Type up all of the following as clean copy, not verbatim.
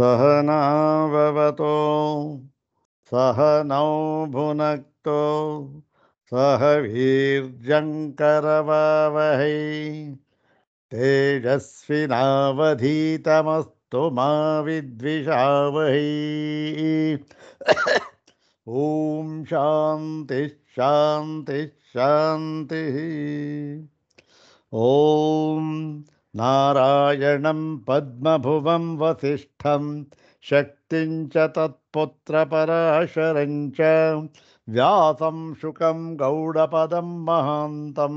सहनाववतो सहनौ भुनक्तो सह वीर्यङ्करवावहै तेजस्विनावधीतमस्तु मा विद्विषावहै। ॐ शान्ति शान्ति शान्तिः। ॐ नारायणं पद्मभुवं वसिष्ठं शक्तिं च तत्पुत्रपराशरं च व्यासं शुकं गौडपदं महान्तं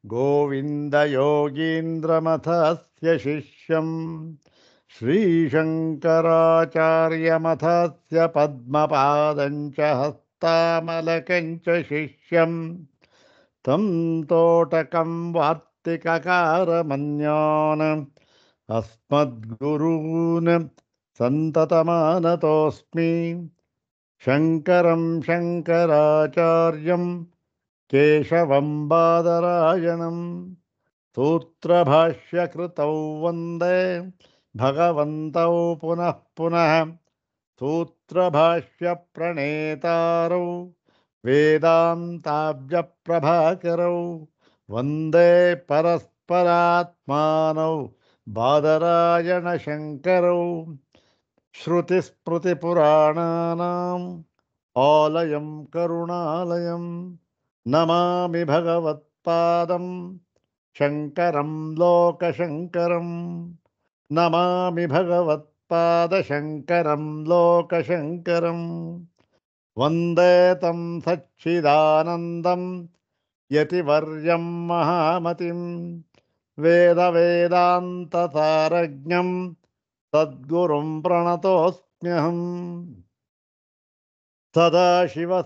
गोविन्दयोगीन्द्रमथस्य शिष्यं श्रीशङ्कराचार्यमथस्य पद्मपादं च हस्तामलकं च शिष्यम् तं तोटकं वार्तिककारमन्यान् अस्मद्गुरून् सन्ततमानतोऽस्मि। शङ्करं शङ्कराचार्यं केशवं बादरायणं सूत्रभाष्यकृतौ वन्दे भगवन्तौ पुनः पुनः। सूत्रभाष्यप्रणेतारौ वेदान्ताब्जप्रभाकरौ वन्दे परस्परात्मानौ बादरायणशङ्करौ श्रुतिस्मृतिपुराणानाम् आलयं करुणालयं नमामि भगवत्पादं शङ्करं लोकशङ्करं नमामि भगवत्पादशङ्करं लोकशङ्करं वन्दे तं सच्चिदानन्दं यतिवर्यं महामतिं वेदवेदान्तसारज्ञं सद्गुरुं प्रणतोऽस्म्यहम्। सदाशिवसमारम्भां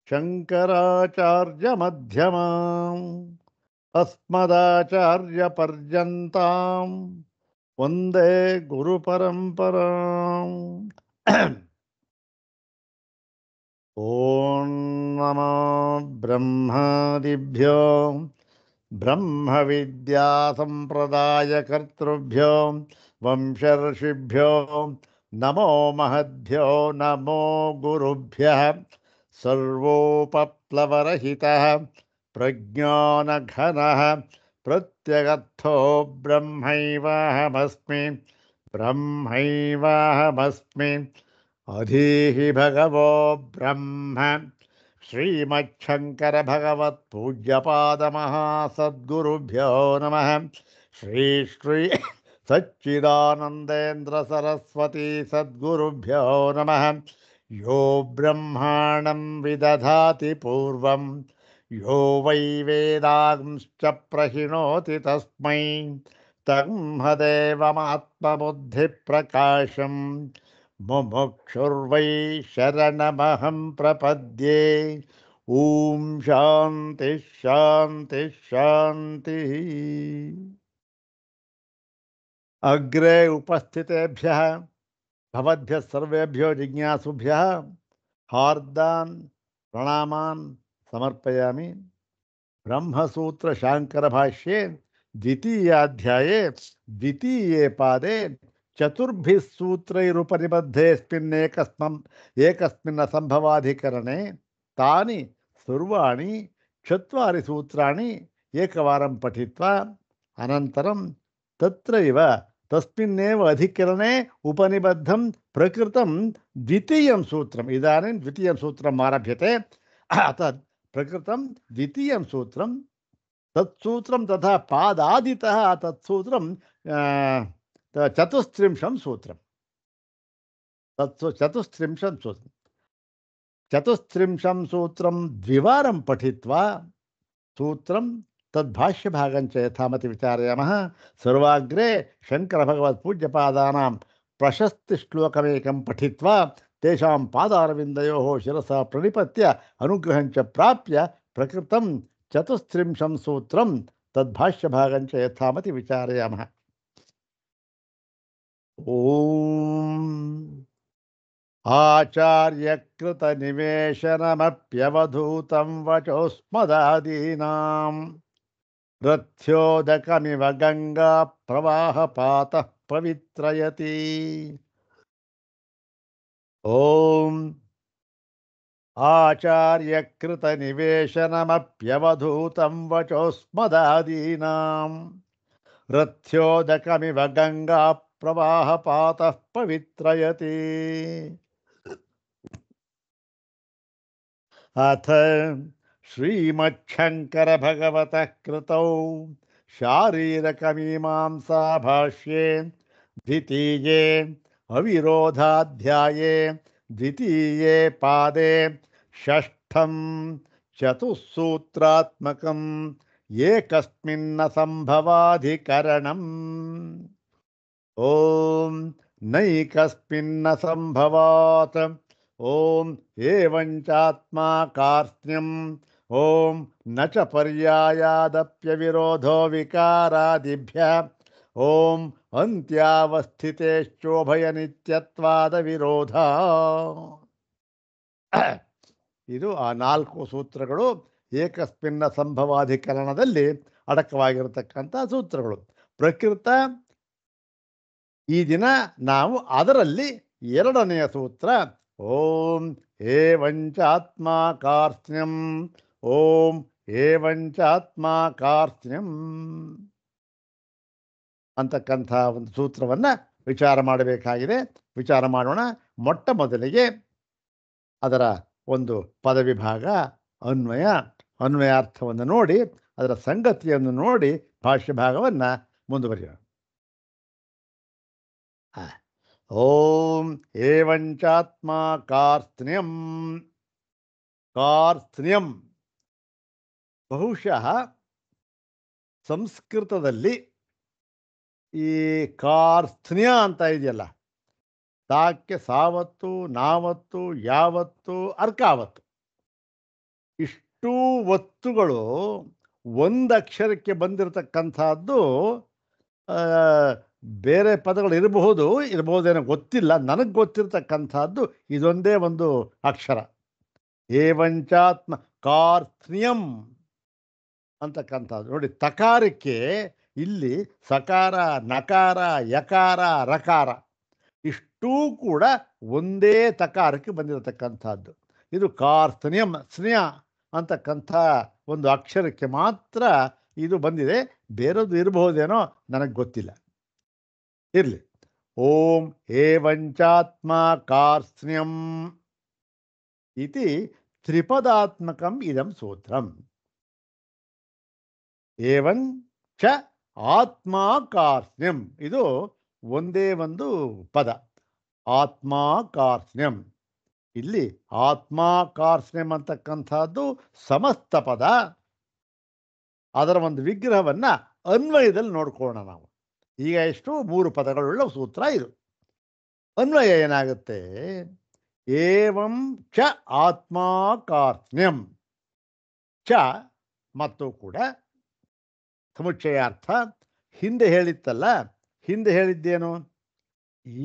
शङ्कराचार्यमध्यमाम् अस्मदाचार्यपर्यन्तां वन्दे गुरुपरम्पराम्। ॐ नमो ब्रह्मादिभ्यो ब्रह्मविद्यासम्प्रदायकर्तृभ्यो वंशर्षिभ्यो नमो महद्भ्यो नमो गुरुभ्यः। सर्वोपप्लवरहितः प्रज्ञानघनः प्रत्यगर्थो ब्रह्मैवाहमस्मि ब्रह्मैवाहमस्मि। अधीहि भगवो ब्रह्म श्रीमच्छङ्कर भगवत् पूज्यपादमहासद्गुरुभ्यो नमः। श्री श्री सच्चिदानन्देन्द्र सरस्वती सद्गुरुभ्यो नमः। यो ब्रह्माणं विदधाति पूर्वं यो वै वेदांश्च प्रहिणोति तस्मै तन्मदेवमात्मबुद्धिप्रकाशम् मुमुक्षुर्वै शरणमहं प्रपद्ये। ॐ शान्ति शान्ति शान्तिः। अग्रे उपस्थितेभ्यः भवद्भ्यः सर्वेभ्यो जिज्ञासुभ्यः हार्दान् प्रणामान् समर्पयामि। ब्रह्मसूत्र शाङ्करभाष्ये द्वितीयाध्याये द्वितीये पादे चतुर्भिः सूत्रैरुपनिबद्धेऽस्मिन् असम्भवाधिकरणे तानि सर्वाणि चत्वारि सूत्राणि एकवारं पठित्वा अनन्तरं तत्रैव तस्मिन्नेव अधिकरणे उपनिबद्धं प्रकृतं द्वितीयं सूत्रम्। इदानीं द्वितीयं सूत्रम् आरभ्यते। तत् प्रकृतं द्वितीयं सूत्रं तत्सूत्रं तथा पादादितः तत्सूत्रं चतुस्त्रिंशं सूत्रं। चतुस्त्रिंशं सूत्रं द्विवारं पठित्वा सूत्रं तद्भाष्यभागं च यथामति विचारयामः। सर्वाग्रे शङ्करभगवत्पूज्यपादानां प्रशस्तिश्लोकमेकं पठित्वा तेषां पादारविन्दयोः शिरसा प्रणिपत्य अनुग्रहं च प्राप्य प्रकृतं चतुस्त्रिंशं सूत्रं तद्भाष्यभागं च यथामति विचारयामः। ॐ आचार्यकृतनिवेशनमप्यवधूतं वचोस्मदादीनां रथ्योदकमिव गङ्गा प्रवाहपातः ಪವಿತ್ರಯತಿ. ಓಂ ಆಚಾರ್ಯಕೃತ ನಿವೇಶನಮಪ್ಯವಧೂತಂ ವಚೋಸ್ಮದಾದೀನಾಂ ರಥ್ಯೋದಕಮಿವ ಗಂಗಾ ಪ್ರವಾಹಪಾತಃ ಪವಿತ್ರಯತಿ. ಅಥ ಶ್ರೀಮಚ್ಛಂಕರ ಭಗವತಃ ಕೃತೌ ಶಾರೀರಕಮೀಮಾಂಸಾ ಭಾಷ್ಯೇ ದ್ವಿತೀಯೇ ಅವಿರೋಧಾಧ್ಯಾಯೇ ದ್ವಿತೀಯೇ ಪಾದೇ ಷಷ್ಠಂ ಚತುಸ್ಸೂತ್ರಾತ್ಮಕಂ ಏಕಸ್ಮಿನ್ನ ಸಂಭವಾಧಿಕರಣಂ. ಓಂ ನೈಕಸ್ಮಿನ್ನ ಸಂಭವಾತ್. ಓಂ ಏವಂಚಾತ್ಮಾ ಕಾರ್ತ್ಸ್ನ್ಯಂ. ಓಂ ನ ಚ ಪರ್ಯಾಯಾದಪ್ಯವಿರೋಧೋ ವಿಕಾರಾದಿಭ್ಯಃ. ಓಂ ಅಂತ್ಯಾವಸ್ಥಿತೇಶ್ಚೋಭಯ ನಿತ್ಯತ್ವಾದ ವಿರೋಧ. ಇದು ಆ 4 ಸೂತ್ರಗಳು ಏಕಸ್ಮಿನ್ನ ಸಂಭವಾಧಿಕರಣದಲ್ಲಿ ಅಡಕವಾಗಿರತಕ್ಕಂಥ ಸೂತ್ರಗಳು. ಪ್ರಕೃತ ಈ ದಿನ ನಾವು ಅದರಲ್ಲಿ 2ನೆಯ ಸೂತ್ರ ಓಂ ಏವಂಚಾತ್ಮಾ ಕಾರ್ತ್ಸ್ನ್ಯಂ. ಓಂ ಏವಂಚಾತ್ಮಾ ಕಾರ್ತ್ಸ್ನ್ಯಂ ಅಂತಕ್ಕಂಥ ಒಂದು ಸೂತ್ರವನ್ನು ವಿಚಾರ ಮಾಡಬೇಕಾಗಿದೆ. ವಿಚಾರ ಮಾಡೋಣ. ಮೊಟ್ಟ ಮೊದಲಿಗೆ ಅದರ ಒಂದು ಪದವಿಭಾಗ ಅನ್ವಯಾರ್ಥವನ್ನು ನೋಡಿ ಅದರ ಸಂಗತಿಯನ್ನು ನೋಡಿ ಭಾಷ್ಯ ಭಾಗವನ್ನು ಮುಂದುವರಿಯೋಣ. ಓಂ ಏವಂಚಾತ್ಮಾ ಕಾರ್ತ್ಸ್ನ್ಯಂ. ಕಾರ್ತ್ಸ್ನ್ಯಂ ಬಹುಶಃ ಸಂಸ್ಕೃತದಲ್ಲಿ ಈ ಕಾರ್ತ್ಸ್ನ್ಯ ಅಂತ ಇದೆಯಲ್ಲ, ತಾಕ್ಕೆ ಸಾವತ್ತು, ನಾವತ್ತು, ಯಾವತ್ತು, ಅರ್ಕಾವತ್ತು, ಇಷ್ಟೂ ಒತ್ತುಗಳು ಒಂದು ಅಕ್ಷರಕ್ಕೆ ಬಂದಿರತಕ್ಕಂಥದ್ದು. ಬೇರೆ ಪದಗಳು ಇರಬಹುದೇನೋ ಗೊತ್ತಿಲ್ಲ. ನನಗೆ ಗೊತ್ತಿರತಕ್ಕಂಥದ್ದು ಇದೊಂದೇ ಒಂದು ಅಕ್ಷರ. ಏವಂಚಾತ್ಮ ಕಾರ್ತ್ಸ್ನ್ಯಂ ಅಂತಕ್ಕಂಥದ್ದು ನೋಡಿ. ತಕಾರಕ್ಕೆ ಇಲ್ಲಿ ಸಕಾರ, ನಕಾರ, ಯಕಾರ, ರಕಾರ ಇಷ್ಟೂ ಕೂಡ ಒಂದೇ ತಕಾರಕ್ಕೆ ಬಂದಿರತಕ್ಕಂಥದ್ದು. ಇದು ಕಾರ್ತ್ಸ್ನ್ಯಂ ಸ್ನೇಹ ಅಂತಕ್ಕಂಥ ಒಂದು ಅಕ್ಷರಕ್ಕೆ ಮಾತ್ರ ಇದು ಬಂದಿದೆ. ಬೇರೆದು ಇರಬಹುದೇನೋ ನನಗೆ ಗೊತ್ತಿಲ್ಲ. ಇರಲಿ. ಓಂ ಏವಂಚಾತ್ಮಾ ಕಾರ್ತ್ಸ್ನ್ಯಂ ಇತಿ ತ್ರಿಪದಾತ್ಮಕಂ ಇದಂ ಸೂತ್ರಂ. ಏವಂ ಚ ಆತ್ಮಾ ಕಾರ್ತ್ಸ್ನ್ಯಂ ಇದು ಒಂದೇ ಒಂದು ಪದ. ಆತ್ಮಾ ಕಾರ್ತ್ಸ್ನ್ಯಂ. ಇಲ್ಲಿ ಆತ್ಮಾ ಕಾರ್ತ್ಸ್ನ್ಯಂ ಅಂತಕ್ಕಂಥದ್ದು ಸಮಸ್ತ ಪದ. ಅದರ ಒಂದು ವಿಗ್ರಹವನ್ನು ಅನ್ವಯದಲ್ಲಿ ನೋಡ್ಕೊಳ್ಳೋಣ ನಾವು. ಈಗ ಎಷ್ಟು 3 ಪದಗಳುಳ್ಳ ಸೂತ್ರ ಇದು. ಅನ್ವಯ ಏನಾಗುತ್ತೆ? ಏವಂ ಚ ಆತ್ಮಾ ಕಾರ್ತ್ಸ್ನ್ಯಂ. ಚ ಮತ್ತು ಕೂಡ ಸಮುಚ್ಚಯಾರ್ಥ. ಹಿಂದೆ ಹೇಳಿತ್ತಲ್ಲ, ಹಿಂದೆ ಹೇಳಿದ್ದೇನು?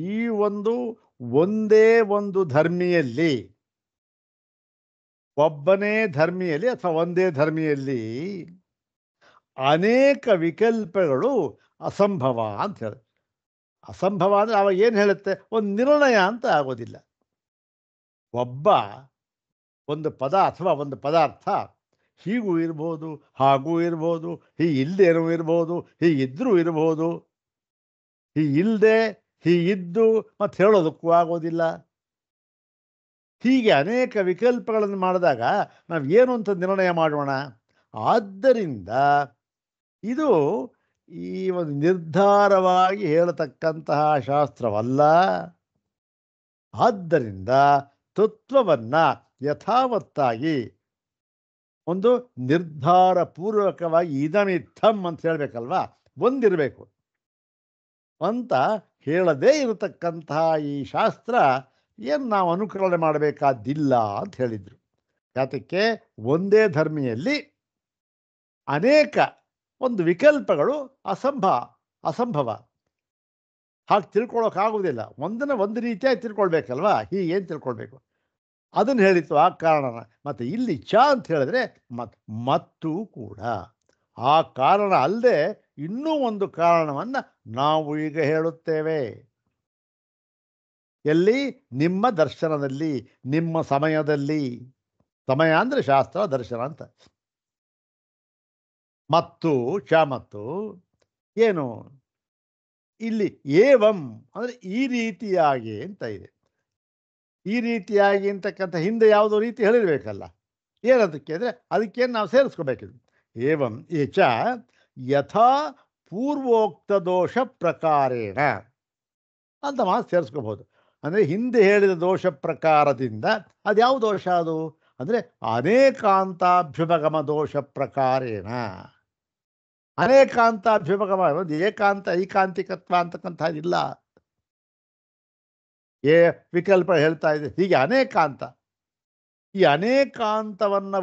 ಈ ಒಂದೇ ಒಂದು ಧರ್ಮಿಯಲ್ಲಿ, ಒಬ್ಬನೇ ಧರ್ಮಿಯಲ್ಲಿ ಅಥವಾ ಒಂದೇ ಧರ್ಮಿಯಲ್ಲಿ ಅನೇಕ ವಿಕಲ್ಪಗಳು ಅಸಂಭವ ಅಂತ ಹೇಳಿ. ಅಸಂಭವ ಅಂದರೆ ಅವಾಗ ಏನು ಹೇಳುತ್ತೆ? ಒಂದು ನಿರ್ಣಯ ಅಂತ ಆಗೋದಿಲ್ಲ. ಒಂದು ಪದ ಅಥವಾ ಒಂದು ಪದಾರ್ಥ ಹೀಗೂ ಇರ್ಬೋದು, ಹಾಗೂ ಇರ್ಬೋದು, ಹೀಗಿಲ್ಲದೇನೂ ಇರ್ಬೋದು, ಹೀಗಿದ್ರೂ ಇರ್ಬೋದು, ಹೀಗಿಲ್ಲದೆ ಹೀಗಿದ್ದು ಮತ್ತು ಹೇಳೋದಕ್ಕೂ ಆಗೋದಿಲ್ಲ. ಹೀಗೆ ಅನೇಕ ವಿಕಲ್ಪಗಳನ್ನು ಮಾಡಿದಾಗ ನಾವು ಏನು ಅಂತ ನಿರ್ಣಯ ಮಾಡೋಣ? ಆದ್ದರಿಂದ ಇದು ಈ ಒಂದು ನಿರ್ಧಾರವಾಗಿ ಹೇಳತಕ್ಕಂತಹ ಶಾಸ್ತ್ರವಲ್ಲ. ಆದ್ದರಿಂದ ತತ್ವವನ್ನು ಯಥಾವತ್ತಾಗಿ ಒಂದು ನಿರ್ಧಾರ ಪೂರ್ವಕವಾಗಿ ಇದಮಿತ್ತಂ ಅಂತ ಹೇಳಬೇಕಲ್ವಾ, ಒಂದಿರಬೇಕು ಅಂತ ಹೇಳದೇ ಇರತಕ್ಕಂತಹ ಈ ಶಾಸ್ತ್ರ ಏನು ನಾವು ಅನುಕರಣೆ ಮಾಡಬೇಕಾದ್ದಿಲ್ಲ ಅಂತ ಹೇಳಿದರು. ಯಾತಕ್ಕೆ? ಒಂದೇ ಧರ್ಮಿಯಲ್ಲಿ ಅನೇಕ ಒಂದು ವಿಕಲ್ಪಗಳು ಅಸಂಭವ. ಹಾಗೆ ತಿಳ್ಕೊಳ್ಳೋಕ್ಕಾಗೋದಿಲ್ಲ. ಒಂದು ರೀತಿಯಾಗಿ ತಿಳ್ಕೊಳ್ಬೇಕಲ್ವಾ, ಹೀಗೇನು ತಿಳ್ಕೊಳ್ಬೇಕು ಅದನ್ನು ಹೇಳಿತ್ತು ಆ ಕಾರಣನ. ಮತ್ತು ಇಲ್ಲಿ ಚ ಅಂತ ಹೇಳಿದ್ರೆ ಮತ್ತು ಕೂಡ ಆ ಕಾರಣ ಅಲ್ಲದೆ ಇನ್ನೂ ಒಂದು ಕಾರಣವನ್ನು ನಾವು ಈಗ ಹೇಳುತ್ತೇವೆ. ಎಲ್ಲಿ? ನಿಮ್ಮ ದರ್ಶನದಲ್ಲಿ, ನಿಮ್ಮ ಸಮಯದಲ್ಲಿ. ಸಮಯ ಅಂದರೆ ಶಾಸ್ತ್ರ, ದರ್ಶನ ಅಂತ. ಮತ್ತು ಮತ್ತು ಏನು ಇಲ್ಲಿ ಏವಂ ಅಂದರೆ ಈ ರೀತಿಯಾಗಿ ಅಂತ ಇದೆ. ಈ ರೀತಿಯಾಗಿ ಅಂತಕ್ಕಂಥ ಹಿಂದೆ ಯಾವುದೋ ರೀತಿ ಹೇಳಿರ್ಬೇಕಲ್ಲ. ಏನದಕ್ಕೆ ಅಂದರೆ ಅದಕ್ಕೇನು ನಾವು ಸೇರಿಸ್ಕೋಬೇಕಿದೆ. ಏವಂ ಏಚ ಯಥಾ ಪೂರ್ವೋಕ್ತ ದೋಷ ಪ್ರಕಾರೇಣ ಅಂತ ಮಾತು ಸೇರಿಸ್ಕೋಬಹುದು. ಅಂದರೆ ಹಿಂದೆ ಹೇಳಿದ ದೋಷ ಪ್ರಕಾರದಿಂದ ಅದು ಯಾವ ದೋಷ ಅದು ಅಂದರೆ ಅನೇಕಾಂತಾಭ್ಯುಪಗಮ ದೋಷ ಪ್ರಕಾರೇಣ. ಅನೇಕಾಂತಾಭ್ಯುಪಗಮ ಒಂದು ಏಕಾಂತ ಐಕಾಂತಿಕತ್ವ ಅಂತಕ್ಕಂಥದ್ದಿಲ್ಲ. ವಿಕಲ್ಪ ಹೇಳ್ತಾ ಇದೆ. ಹೀಗೆ ಅನೇಕಾಂತ, ಈ ಅನೇಕಾಂತವನ್ನು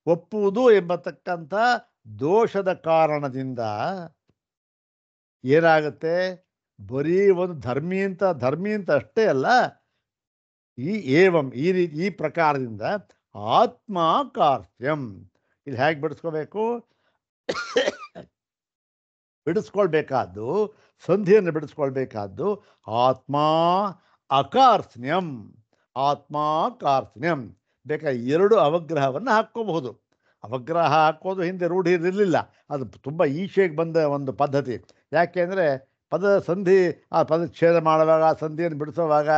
ಒಪ್ಪುವುದು ಎಂಬತಕ್ಕಂಥ ದೋಷದ ಕಾರಣದಿಂದ ಏನಾಗುತ್ತೆ? ಬರೀ ಒಂದು ಧರ್ಮಿ ಅಂತ ಅಷ್ಟೇ ಅಲ್ಲ, ಈ ಪ್ರಕಾರದಿಂದ ಆತ್ಮ ಕಾರ್ತ್ಯಂ. ಇದು ಹೇಗೆ ಬಿಡಿಸ್ಕೋಬೇಕು? ಬಿಡಿಸ್ಕೊಳ್ಬೇಕಾದ್ದು, ಸಂಧಿಯನ್ನು ಬಿಡಿಸ್ಕೊಳ್ಬೇಕಾದ್ದು ಆತ್ಮ ಅಕಾರ್ತ್ಸ್ನ್ಯಂ. ಆತ್ಮ ಕಾರ್ತ್ಸ್ನ್ಯಂ ಬೇಕಾ ಎರಡು ಅವಗ್ರಹವನ್ನು ಹಾಕ್ಕೋಬಹುದು. ಅವಗ್ರಹ ಹಾಕೋದು ಹಿಂದೆ ರೂಢಿ ಇರಲಿಲ್ಲ, ಅದು ತುಂಬ ಈಚೆಗೆ ಬಂದ ಒಂದು ಪದ್ಧತಿ. ಯಾಕೆಂದರೆ ಪದ ಛೇದ ಮಾಡುವಾಗ, ಸಂಧಿಯನ್ನು ಬಿಡಿಸುವಾಗ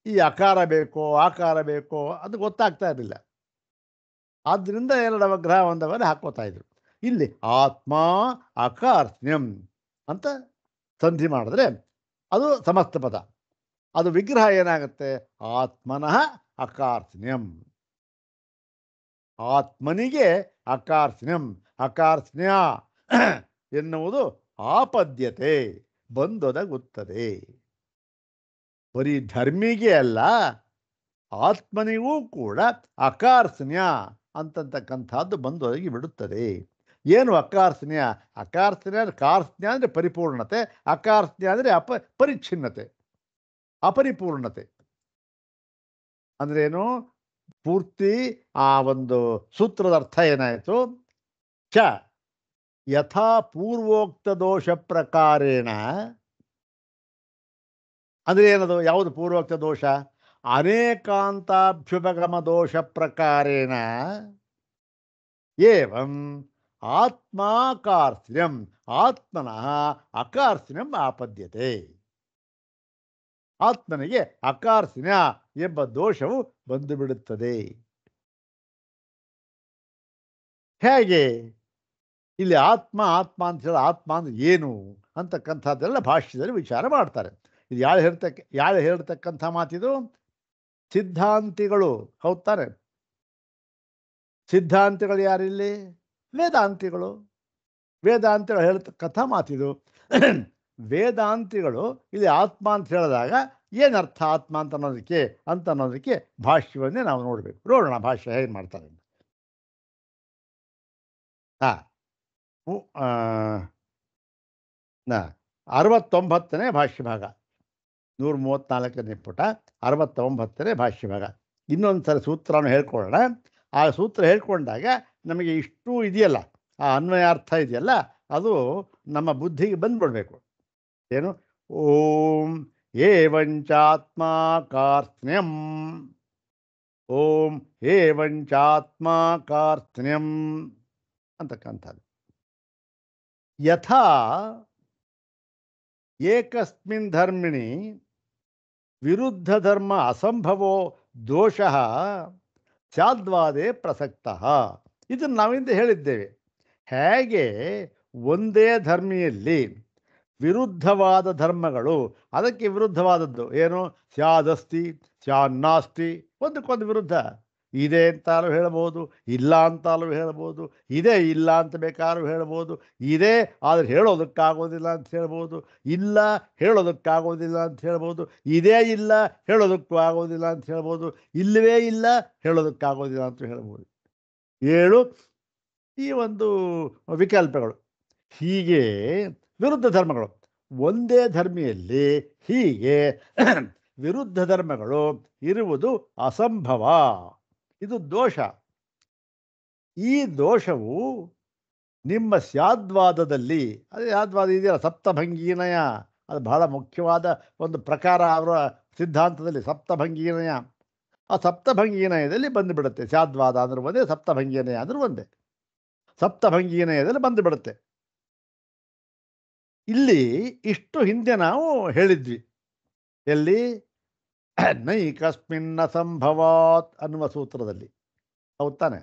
ಈ ಅಕಾರ ಬೇಕೋ ಆಕಾರ ಬೇಕೋ ಅದು ಗೊತ್ತಾಗ್ತಾ ಇರಲಿಲ್ಲ. ಆದ್ದರಿಂದ ಎರಡು ಅವಗ್ರಹ ಒಂದವರೆ ಹಾಕೋತಾ ಇದ್ರು. ಇಲ್ಲಿ ಆತ್ಮ ಅಕಾರ್ತ್ಸ್ನ್ಯಂ ಅಂತ ಸಂಧಿ ಮಾಡಿದ್ರೆ ಅದು ಸಮಸ್ತ ಪದ. ಅದು ವಿಗ್ರಹ ಏನಾಗುತ್ತೆ? ಆತ್ಮನಃ ಅಕಾರ್ತ್ಸ್ನ್ಯಂ. ಆತ್ಮನಿಗೆ ಅಕಾರ್ತ್ಸ್ನ್ಯಂ. ಅಕಾರ್ತ್ಸ್ನ್ಯ ಎನ್ನುವುದು ಆಪದ್ಯತೆ, ಬಂದೊದಗುತ್ತದೆ. ಬರೀ ಧರ್ಮಿಗೆ ಅಲ್ಲ, ಆತ್ಮನಿಗೂ ಕೂಡ ಅಕಾರ್ತ್ಸ್ನ್ಯ ಅಂತಕ್ಕಂಥದ್ದು ಬಂದೊದಗಿ ಬಿಡುತ್ತದೆ. ಏನು ಅಕಾರ್ತ್ಸ್ನ್ಯ? ಅಕಾರ್ತ್ಸ್ನ್ಯ ಅಂದರೆ ಕಾರ್ತ್ಸ್ನ್ಯ ಅಂದರೆ ಪರಿಪೂರ್ಣತೆ, ಅಕಾರ್ತ್ಸ್ನ್ಯ ಅಂದರೆ ಪರಿಚ್ಛಿನ್ನತೆ, ಅಪರಿಪೂರ್ಣತೆ. ಅಂದ್ರೇನು? ಪೂರ್ತಿ ಆ ಒಂದು ಸೂತ್ರದ ಅರ್ಥ ಏನಾಯಿತು? ಚ ಯಥಾ ಪೂರ್ವೋಕ್ತ ದೋಷ ಪ್ರಕಾರೇಣ ಅಂದರೆ ಏನದು? ಯಾವುದು ಪೂರ್ವೋಕ್ತ ದೋಷ? ಅನೇಕಾಂತಾಭ್ಯುಪಗಮ ದೋಷ ಪ್ರಕಾರೇಣ ಏವಂ ಆತ್ಮಾಕಾರ್ತ್ಸ್ನ್ಯಂ ಆತ್ಮನಃ ಅಕಾರ್ತ್ಸ್ನ್ಯಂ ಆಪದ್ಯತೆ. ಆತ್ಮನಿಗೆ ಅಕಾರ್ತ್ಸ್ನ್ಯ ಎಂಬ ದೋಷವು ಬಂದು ಬಿಡುತ್ತದೆ. ಹೇಗೆ? ಇಲ್ಲಿ ಆತ್ಮ ಅಂತ ಹೇಳಿ ಆತ್ಮ ಅಂದ್ರೆ ಏನು ಅಂತಕ್ಕಂಥದ್ದೆಲ್ಲ ಭಾಷ್ಯದಲ್ಲಿ ವಿಚಾರ ಮಾಡ್ತಾರೆ. ಇದು ಯಾರು ಹೇಳ್ತಕ್ಕಂಥ ಮಾತಿದು? ಸಿದ್ಧಾಂತಿಗಳು. ಹೌದಾರೆ? ಸಿದ್ಧಾಂತಿಗಳು ಯಾರಿಲ್ಲಿ? ವೇದಾಂತಿಗಳು. ವೇದಾಂತಿಗಳು ಹೇಳ್ತಕ್ಕಂಥ ಮಾತಿದು. ವೇದಾಂತಿಗಳು ಇಲ್ಲಿ ಆತ್ಮ ಅಂತ ಹೇಳಿದಾಗ ಏನರ್ಥ ಆತ್ಮ ಅಂತ ಅನ್ನೋದಕ್ಕೆ ಭಾಷ್ಯವನ್ನೇ ನಾವು ನೋಡಬೇಕು. ನೋಡೋಣ ಭಾಷ್ಯ ಹೇಗೆ ಮಾಡ್ತಾರೆ. 69ನೇ ಭಾಷ್ಯ ಭಾಗ, 134ನೇ ಪುಟ, 69ನೇ ಭಾಷ್ಯ ಭಾಗ. ಇನ್ನೊಂದು ಸಲ ಸೂತ್ರವನ್ನು ಹೇಳ್ಕೊಳ್ಳೋಣ. ಆ ಸೂತ್ರ ಹೇಳ್ಕೊಂಡಾಗ ನಮಗೆ ಇಷ್ಟು ಇದೆಯಲ್ಲ, ಆ ಅನ್ವಯಾರ್ಥ ಇದೆಯಲ್ಲ, ಅದು ನಮ್ಮ ಬುದ್ಧಿಗೆ ಬಂದ್ಬಿಡ್ಬೇಕು. ಏನು? ಓಂ ಏವಂಚಾತ್ಮ ಕಾರ್ತ್ಸ್ನ್ಯಂ. ಓಂ ಏವಂಚಾತ್ಮ ಕಾರ್ತ್ಸ್ನ್ಯಂ ಅಂತಕ್ಕಂಥದ್ದು. ಯಥಾ ಏಕಸ್ಮಿನ್ ಧರ್ಮಿಣಿ ವಿರುದ್ಧ ಧರ್ಮ ಅಸಂಭವೋ ದೋಷಃ ಸ್ಯಾದ್ವಾದೇ ಪ್ರಸಕ್ತಃ. ಇದನ್ನು ನಾವಿಂದ ಹೇಳಿದ್ದೇವೆ. ಹೇಗೆ ಒಂದೇ ಧರ್ಮಿಯಲ್ಲಿ ವಿರುದ್ಧವಾದ ಧರ್ಮಗಳು, ಅದಕ್ಕೆ ವಿರುದ್ಧವಾದದ್ದು ಏನು? ಸ್ಯಾದಸ್ತಿ ಸ್ಯಾನ್ನಾಸ್ತಿ, ಒಂದಕ್ಕೊಂದು ವಿರುದ್ಧ. ಇದೆ ಅಂತಾಲೂ ಹೇಳ್ಬೋದು, ಇಲ್ಲ ಅಂತಾಲೂ ಹೇಳ್ಬೋದು, ಇದೆ ಇಲ್ಲ ಅಂತ ಬೇಕಾದ್ರೂ ಹೇಳ್ಬೋದು, ಇದೆ ಆದರೆ ಹೇಳೋದಕ್ಕಾಗೋದಿಲ್ಲ ಅಂತ ಹೇಳ್ಬೋದು, ಇಲ್ಲ ಹೇಳೋದಕ್ಕಾಗೋದಿಲ್ಲ ಅಂತ ಹೇಳ್ಬೋದು, ಇದೇ ಇಲ್ಲ ಹೇಳೋದಕ್ಕೂ ಆಗೋದಿಲ್ಲ ಅಂತ ಹೇಳ್ಬೋದು, ಇಲ್ಲವೇ ಇಲ್ಲ ಹೇಳೋದಕ್ಕಾಗೋದಿಲ್ಲ ಅಂತ ಹೇಳ್ಬೋದು. 7 ಈ ಒಂದು ವಿಕಲ್ಪಗಳು. ಹೀಗೆ ವಿರುದ್ಧ ಧರ್ಮಗಳು. ಒಂದೇ ಧರ್ಮಿಯಲ್ಲಿ ಹೀಗೆ ವಿರುದ್ಧ ಧರ್ಮಗಳು ಇರುವುದು ಅಸಂಭವ. ಇದು ದೋಷ. ಈ ದೋಷವು ನಿಮ್ಮ ಸ್ಯಾದ್ವಾದದಲ್ಲಿ, ಅದು ಯಾದ್ವಾದ ಇದೆಯಲ್ಲ ಸಪ್ತಭಂಗೀನಯ, ಅದು ಬಹಳ ಮುಖ್ಯವಾದ ಒಂದು ಪ್ರಕಾರ ಅವರ ಸಿದ್ಧಾಂತದಲ್ಲಿ. ಸಪ್ತಭಂಗೀನಯ, ಆ ಸಪ್ತಭಂಗೀನಯದಲ್ಲಿ ಬಂದುಬಿಡುತ್ತೆ. ಸ್ಯಾದ್ವಾದ ಅಂದ್ರೆ ಒಂದೇ, ಸಪ್ತಭಂಗೀನಯ ಅಂದ್ರೆ ಒಂದೇ. ಸಪ್ತಭಂಗೀನಯದಲ್ಲಿ ಬಂದುಬಿಡುತ್ತೆ. ಇಲ್ಲಿ ಇಷ್ಟು ಹಿಂದೆ ನಾವು ಹೇಳಿದ್ವಿ. ಎಲ್ಲಿ? ನೈಕಸ್ಮಿನ್ನ ಸಂಭವಾತ್ ಅನ್ನುವ ಸೂತ್ರದಲ್ಲಿ. ಹೌದ್ ತಾನೆ?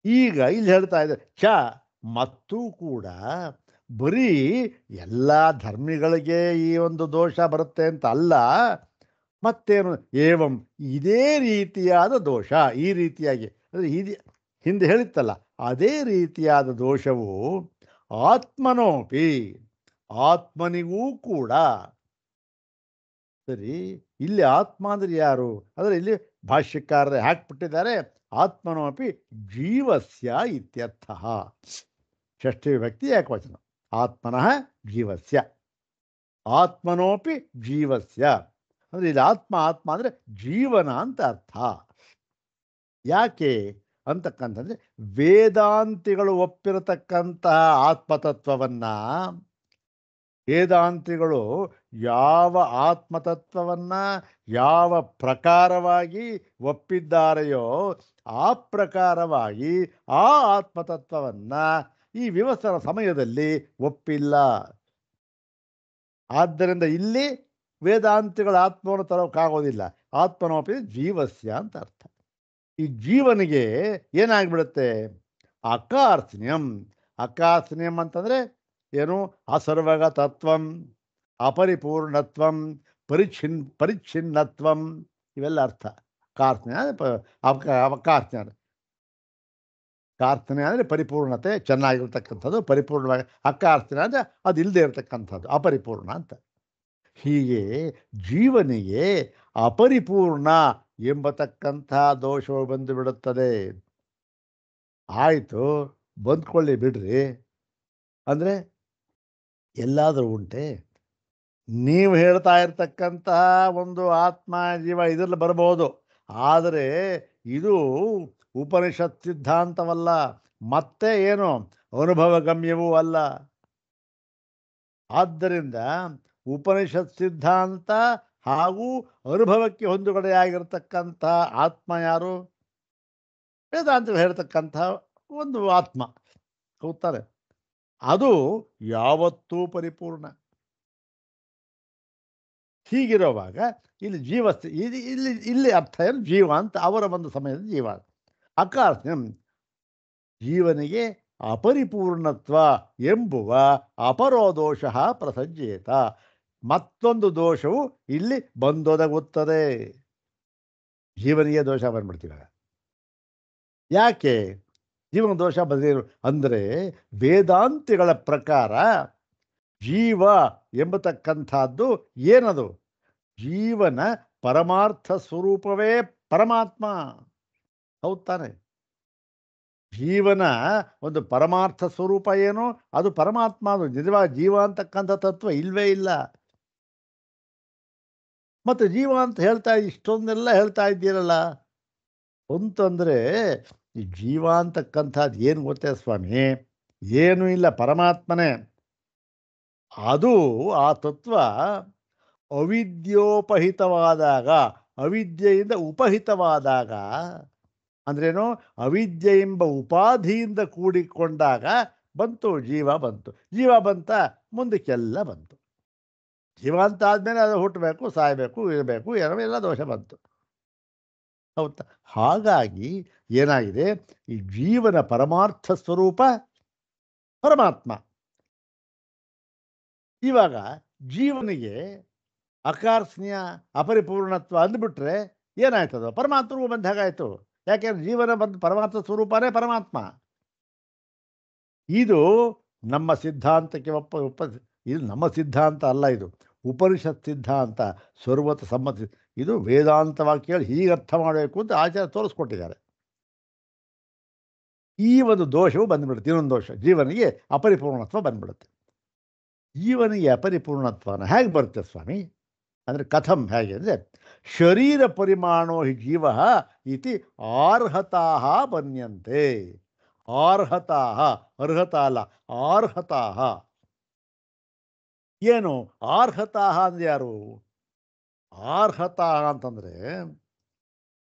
ಈಗ ಇಲ್ಲಿ ಹೇಳ್ತಾ ಇದೆ ಚ, ಮತ್ತೂ ಕೂಡ ಬರೀ ಎಲ್ಲ ಧರ್ಮಿಗಳಿಗೆ ಈ ಒಂದು ದೋಷ ಬರುತ್ತೆ ಅಂತ ಅಲ್ಲ. ಮತ್ತೇನು? ಏವಂ, ಇದೇ ರೀತಿಯಾದ ದೋಷ, ಈ ರೀತಿಯಾಗಿ ಅಂದರೆ ಹಿಂದೆ ಹೇಳಿತ್ತಲ್ಲ, ಅದೇ ರೀತಿಯಾದ ದೋಷವು ಆತ್ಮನೋಪಿ, ಆತ್ಮನಿಗೂ ಕೂಡ. ಸರಿ, ಇಲ್ಲಿ ಆತ್ಮ ಅಂದ್ರೆ ಯಾರು ಅಂದರೆ ಇಲ್ಲಿ ಭಾಷ್ಯಕಾರರೇ ಹಾಕ್ಬಿಟ್ಟಿದ್ದಾರೆ, ಆತ್ಮನೋಪಿ ಜೀವಸ್ಯ ಇತ್ಯರ್ಥ. ಷಷ್ಠಿ ವಿಭಕ್ತಿ ಏಕವಚನ. ಆತ್ಮನಃ ಜೀವಸ್ಯ, ಆತ್ಮನೋಪಿ ಜೀವಸ್ಯ ಅಂದರೆ ಇಲ್ಲಿ ಆತ್ಮ ಅಂದರೆ ಜೀವನ ಅಂತ ಅರ್ಥ. ಯಾಕೆ ಅಂತಕ್ಕಂಥದ್ರೆ ವೇದಾಂತಿಗಳು ಒಪ್ಪಿರತಕ್ಕಂತಹ ಆತ್ಮತತ್ವವನ್ನ, ವೇದಾಂತಿಗಳು ಯಾವ ಆತ್ಮತತ್ವವನ್ನ ಯಾವ ಪ್ರಕಾರವಾಗಿ ಒಪ್ಪಿದ್ದಾರೆಯೋ ಆ ಪ್ರಕಾರವಾಗಿ ಆ ಆತ್ಮತತ್ವವನ್ನ ಈ ವಿವಸನ ಸಮಯದಲ್ಲಿ ಒಪ್ಪಿಲ್ಲ. ಆದ್ದರಿಂದ ಇಲ್ಲಿ ವೇದಾಂತಿಗಳ ಆತ್ಮವನ್ನು ತರೋಕ್ಕಾಗೋದಿಲ್ಲ. ಆತ್ಮನೋಪಿ ಜೀವಸ್ಯ ಅಂತ ಅರ್ಥ. ಈ ಜೀವನಿಗೆ ಏನಾಗ್ಬಿಡುತ್ತೆ? ಅಕಾರ್ತ್ಸ್ನ್ಯಂ. ಅಕಾರ್ತ್ಸ್ನ್ಯಂ ಅಂತಂದರೆ ಏನು? ಅಸರ್ವಗ ತತ್ವಂ, ಅಪರಿಪೂರ್ಣತ್ವಂ, ಪರಿಚ್ಛಿನ್ನತ್ವಂ, ಇವೆಲ್ಲ ಅರ್ಥ. ಕಾರ್ತ್ಸ್ನ್ಯ ಅಕಾರ್ತ್ಸ್ನ್ಯ, ಕಾರ್ತ್ಸ್ನ್ಯ ಅಂದರೆ ಪರಿಪೂರ್ಣತೆ, ಚೆನ್ನಾಗಿರ್ತಕ್ಕಂಥದ್ದು, ಪರಿಪೂರ್ಣವಾಗಿ. ಅಕಾರ್ತ್ಸ್ನ್ಯ ಅಂದರೆ ಅದು ಇಲ್ಲದೆ ಇರತಕ್ಕಂಥದ್ದು, ಅಪರಿಪೂರ್ಣ ಅಂತ. ಹೀಗೆ ಜೀವನಿಗೆ ಅಪರಿಪೂರ್ಣ ಎಂಬತಕ್ಕಂಥ ದೋಷವು ಬಂದು ಬಿಡುತ್ತದೆ. ಆಯಿತು, ಬಂದ್ಕೊಳ್ಳಿ ಬಿಡ್ರಿ ಅಂದರೆ ಎಲ್ಲಾದರೂ ಉಂಟೆ? ನೀವು ಹೇಳ್ತಾ ಇರ್ತಕ್ಕಂತಹ ಒಂದು ಆತ್ಮ ಜೀವ ಇದರಲ್ಲಿ ಬರಬಹುದು, ಆದರೆ ಇದು ಉಪನಿಷತ್ ಸಿದ್ಧಾಂತವಲ್ಲ, ಮತ್ತೆ ಏನು ಅನುಭವಗಮ್ಯವೂ ಅಲ್ಲ. ಆದ್ದರಿಂದ ಉಪನಿಷತ್ ಸಿದ್ಧಾಂತ ಹಾಗೂ ಅನುಭವಕ್ಕೆ ಹೊಂದುಗಡೆಯಾಗಿರ್ತಕ್ಕಂಥ ಆತ್ಮ ಯಾರು? ವೇದಾಂತಗಳು ಹೇಳ್ತಕ್ಕಂಥ ಒಂದು ಆತ್ಮ, ಹೌತಾರೆ. ಅದು ಯಾವತ್ತೂ ಪರಿಪೂರ್ಣ. ಹೀಗಿರುವಾಗ ಇಲ್ಲಿ ಇಲ್ಲಿ ಅರ್ಥ ಏನು? ಜೀವ ಅಂತ ಅವರ ಒಂದು ಸಮಯದ ಜೀವ. ಅಕಾರ್ತ್ಸ್ನ್ಯಂ, ಜೀವನಿಗೆ ಅಪರಿಪೂರ್ಣತ್ವ ಎಂಬುವ ಅಪರೋದೋಷ ಪ್ರಸಜ್ಯೇತ, ಮತ್ತೊಂದು ದೋಷವು ಇಲ್ಲಿ ಬಂದೊದಗುತ್ತದೆ. ಜೀವನಿಗೆ ದೋಷ ಬಂದ್ಬಿಡ್ತೀವಿ. ಯಾಕೆ ಜೀವನ ದೋಷ ಬಂದಿರು ಅಂದರೆ ವೇದಾಂತಿಗಳ ಪ್ರಕಾರ ಜೀವ ಎಂಬತಕ್ಕಂಥದ್ದು ಏನದು? ಜೀವನ ಪರಮಾರ್ಥ ಸ್ವರೂಪವೇ ಪರಮಾತ್ಮ, ಹೌದ್ ತಾನೆ? ಜೀವನ ಒಂದು ಪರಮಾರ್ಥ ಸ್ವರೂಪ ಏನು? ಅದು ಪರಮಾತ್ಮ. ಅದು ನಿಜವಾಗಿ ಜೀವ ಅಂತಕ್ಕಂಥ ತತ್ವ ಇಲ್ವೇ ಇಲ್ಲ. ಮತ್ತು ಜೀವ ಅಂತ ಹೇಳ್ತಾ ಇಷ್ಟೊಂದೆಲ್ಲ ಹೇಳ್ತಾ ಇದ್ದೀರಲ್ಲ ಅಂತಂದರೆ, ಈ ಜೀವ ಅಂತಕ್ಕಂಥದ್ದು ಏನು ಗೊತ್ತೇ ಸ್ವಾಮಿ? ಏನೂ ಇಲ್ಲ, ಪರಮಾತ್ಮನೇ. ಅದು ಆ ತತ್ವ ಅವಿದ್ಯೋಪಹಿತವಾದಾಗ, ಅವಿದ್ಯೆಯಿಂದ ಉಪಹಿತವಾದಾಗ ಅಂದ್ರೇನು? ಅವಿದ್ಯೆ ಎಂಬ ಉಪಾಧಿಯಿಂದ ಕೂಡಿಕೊಂಡಾಗ ಬಂತು ಜೀವ. ಬಂತು ಜೀವ, ಬಂತ ಮುಂದಕ್ಕೆಲ್ಲ ಬಂತು. ಜೀವ ಅಂತ ಆದಮೇಲೆ ಅದು ಹುಟ್ಟಬೇಕು, ಸಾಯಬೇಕು, ಇರಬೇಕು, ಎಲ್ಲ ದೋಷ ಬಂತು, ಹೌದಾ? ಹಾಗಾಗಿ ಏನಾಗಿದೆ? ಈ ಜೀವನ ಪರಮಾರ್ಥ ಸ್ವರೂಪ ಪರಮಾತ್ಮ. ಇವಾಗ ಜೀವನಿಗೆ ಅಕಾರ್ತ್ಸ್ನ್ಯ ಅಪರಿಪೂರ್ಣತ್ವ ಅಂದ್ಬಿಟ್ರೆ ಏನಾಯ್ತದು? ಪರಮಾತ್ಮಗೂ ಬಂದ ಹಾಗಾಯಿತು. ಯಾಕೆಂದ್ರೆ ಜೀವನ ಬಂದು ಪರಮಾರ್ಥ ಸ್ವರೂಪನೇ ಪರಮಾತ್ಮ. ಇದು ನಮ್ಮ ಸಿದ್ಧಾಂತಕ್ಕೆ ಇದು ನಮ್ಮ ಸಿದ್ಧಾಂತ ಅಲ್ಲ, ಇದು ಉಪನಿಷತ್ ಸಿದ್ಧಾಂತ, ಸರ್ವತ ಸಮ್ಮತಿ. ಇದು ವೇದಾಂತವಾಗಿ ಕೇಳಿ ಹೀಗೆ ಅರ್ಥ ಮಾಡಬೇಕು ಅಂತ ಆಚಾರ್ಯ ತೋರಿಸ್ಕೊಟ್ಟಿದ್ದಾರೆ. ಈ ಒಂದು ದೋಷವು ಬಂದ್ಬಿಡುತ್ತೆ. ಇನ್ನೊಂದು ದೋಷ, ಜೀವನಿಗೆ ಅಪರಿಪೂರ್ಣತ್ವ ಬಂದ್ಬಿಡುತ್ತೆ. ಜೀವನಿಗೆ ಅಪರಿಪೂರ್ಣತ್ವನ ಹೇಗೆ ಬರುತ್ತೆ ಸ್ವಾಮಿ ಅಂದರೆ ಕಥಂ, ಹೇಗೆ ಅಂದರೆ ಶರೀರ ಪರಿಮಾಣೋ ಹಿ ಜೀವ ಇತಿ ಆರ್ಹತಾ ಬನ್ಯಂತೆ. ಆರ್ಹತಾ, ಅರ್ಹತಾ ಅಲ್ಲ, ಆರ್ಹತಾ. ಏನು ಆರ್ಹತಾ ಅಂದ್ರೆ ಯಾರು? ಆರ್ಹತಾ ಅಂತಂದ್ರೆ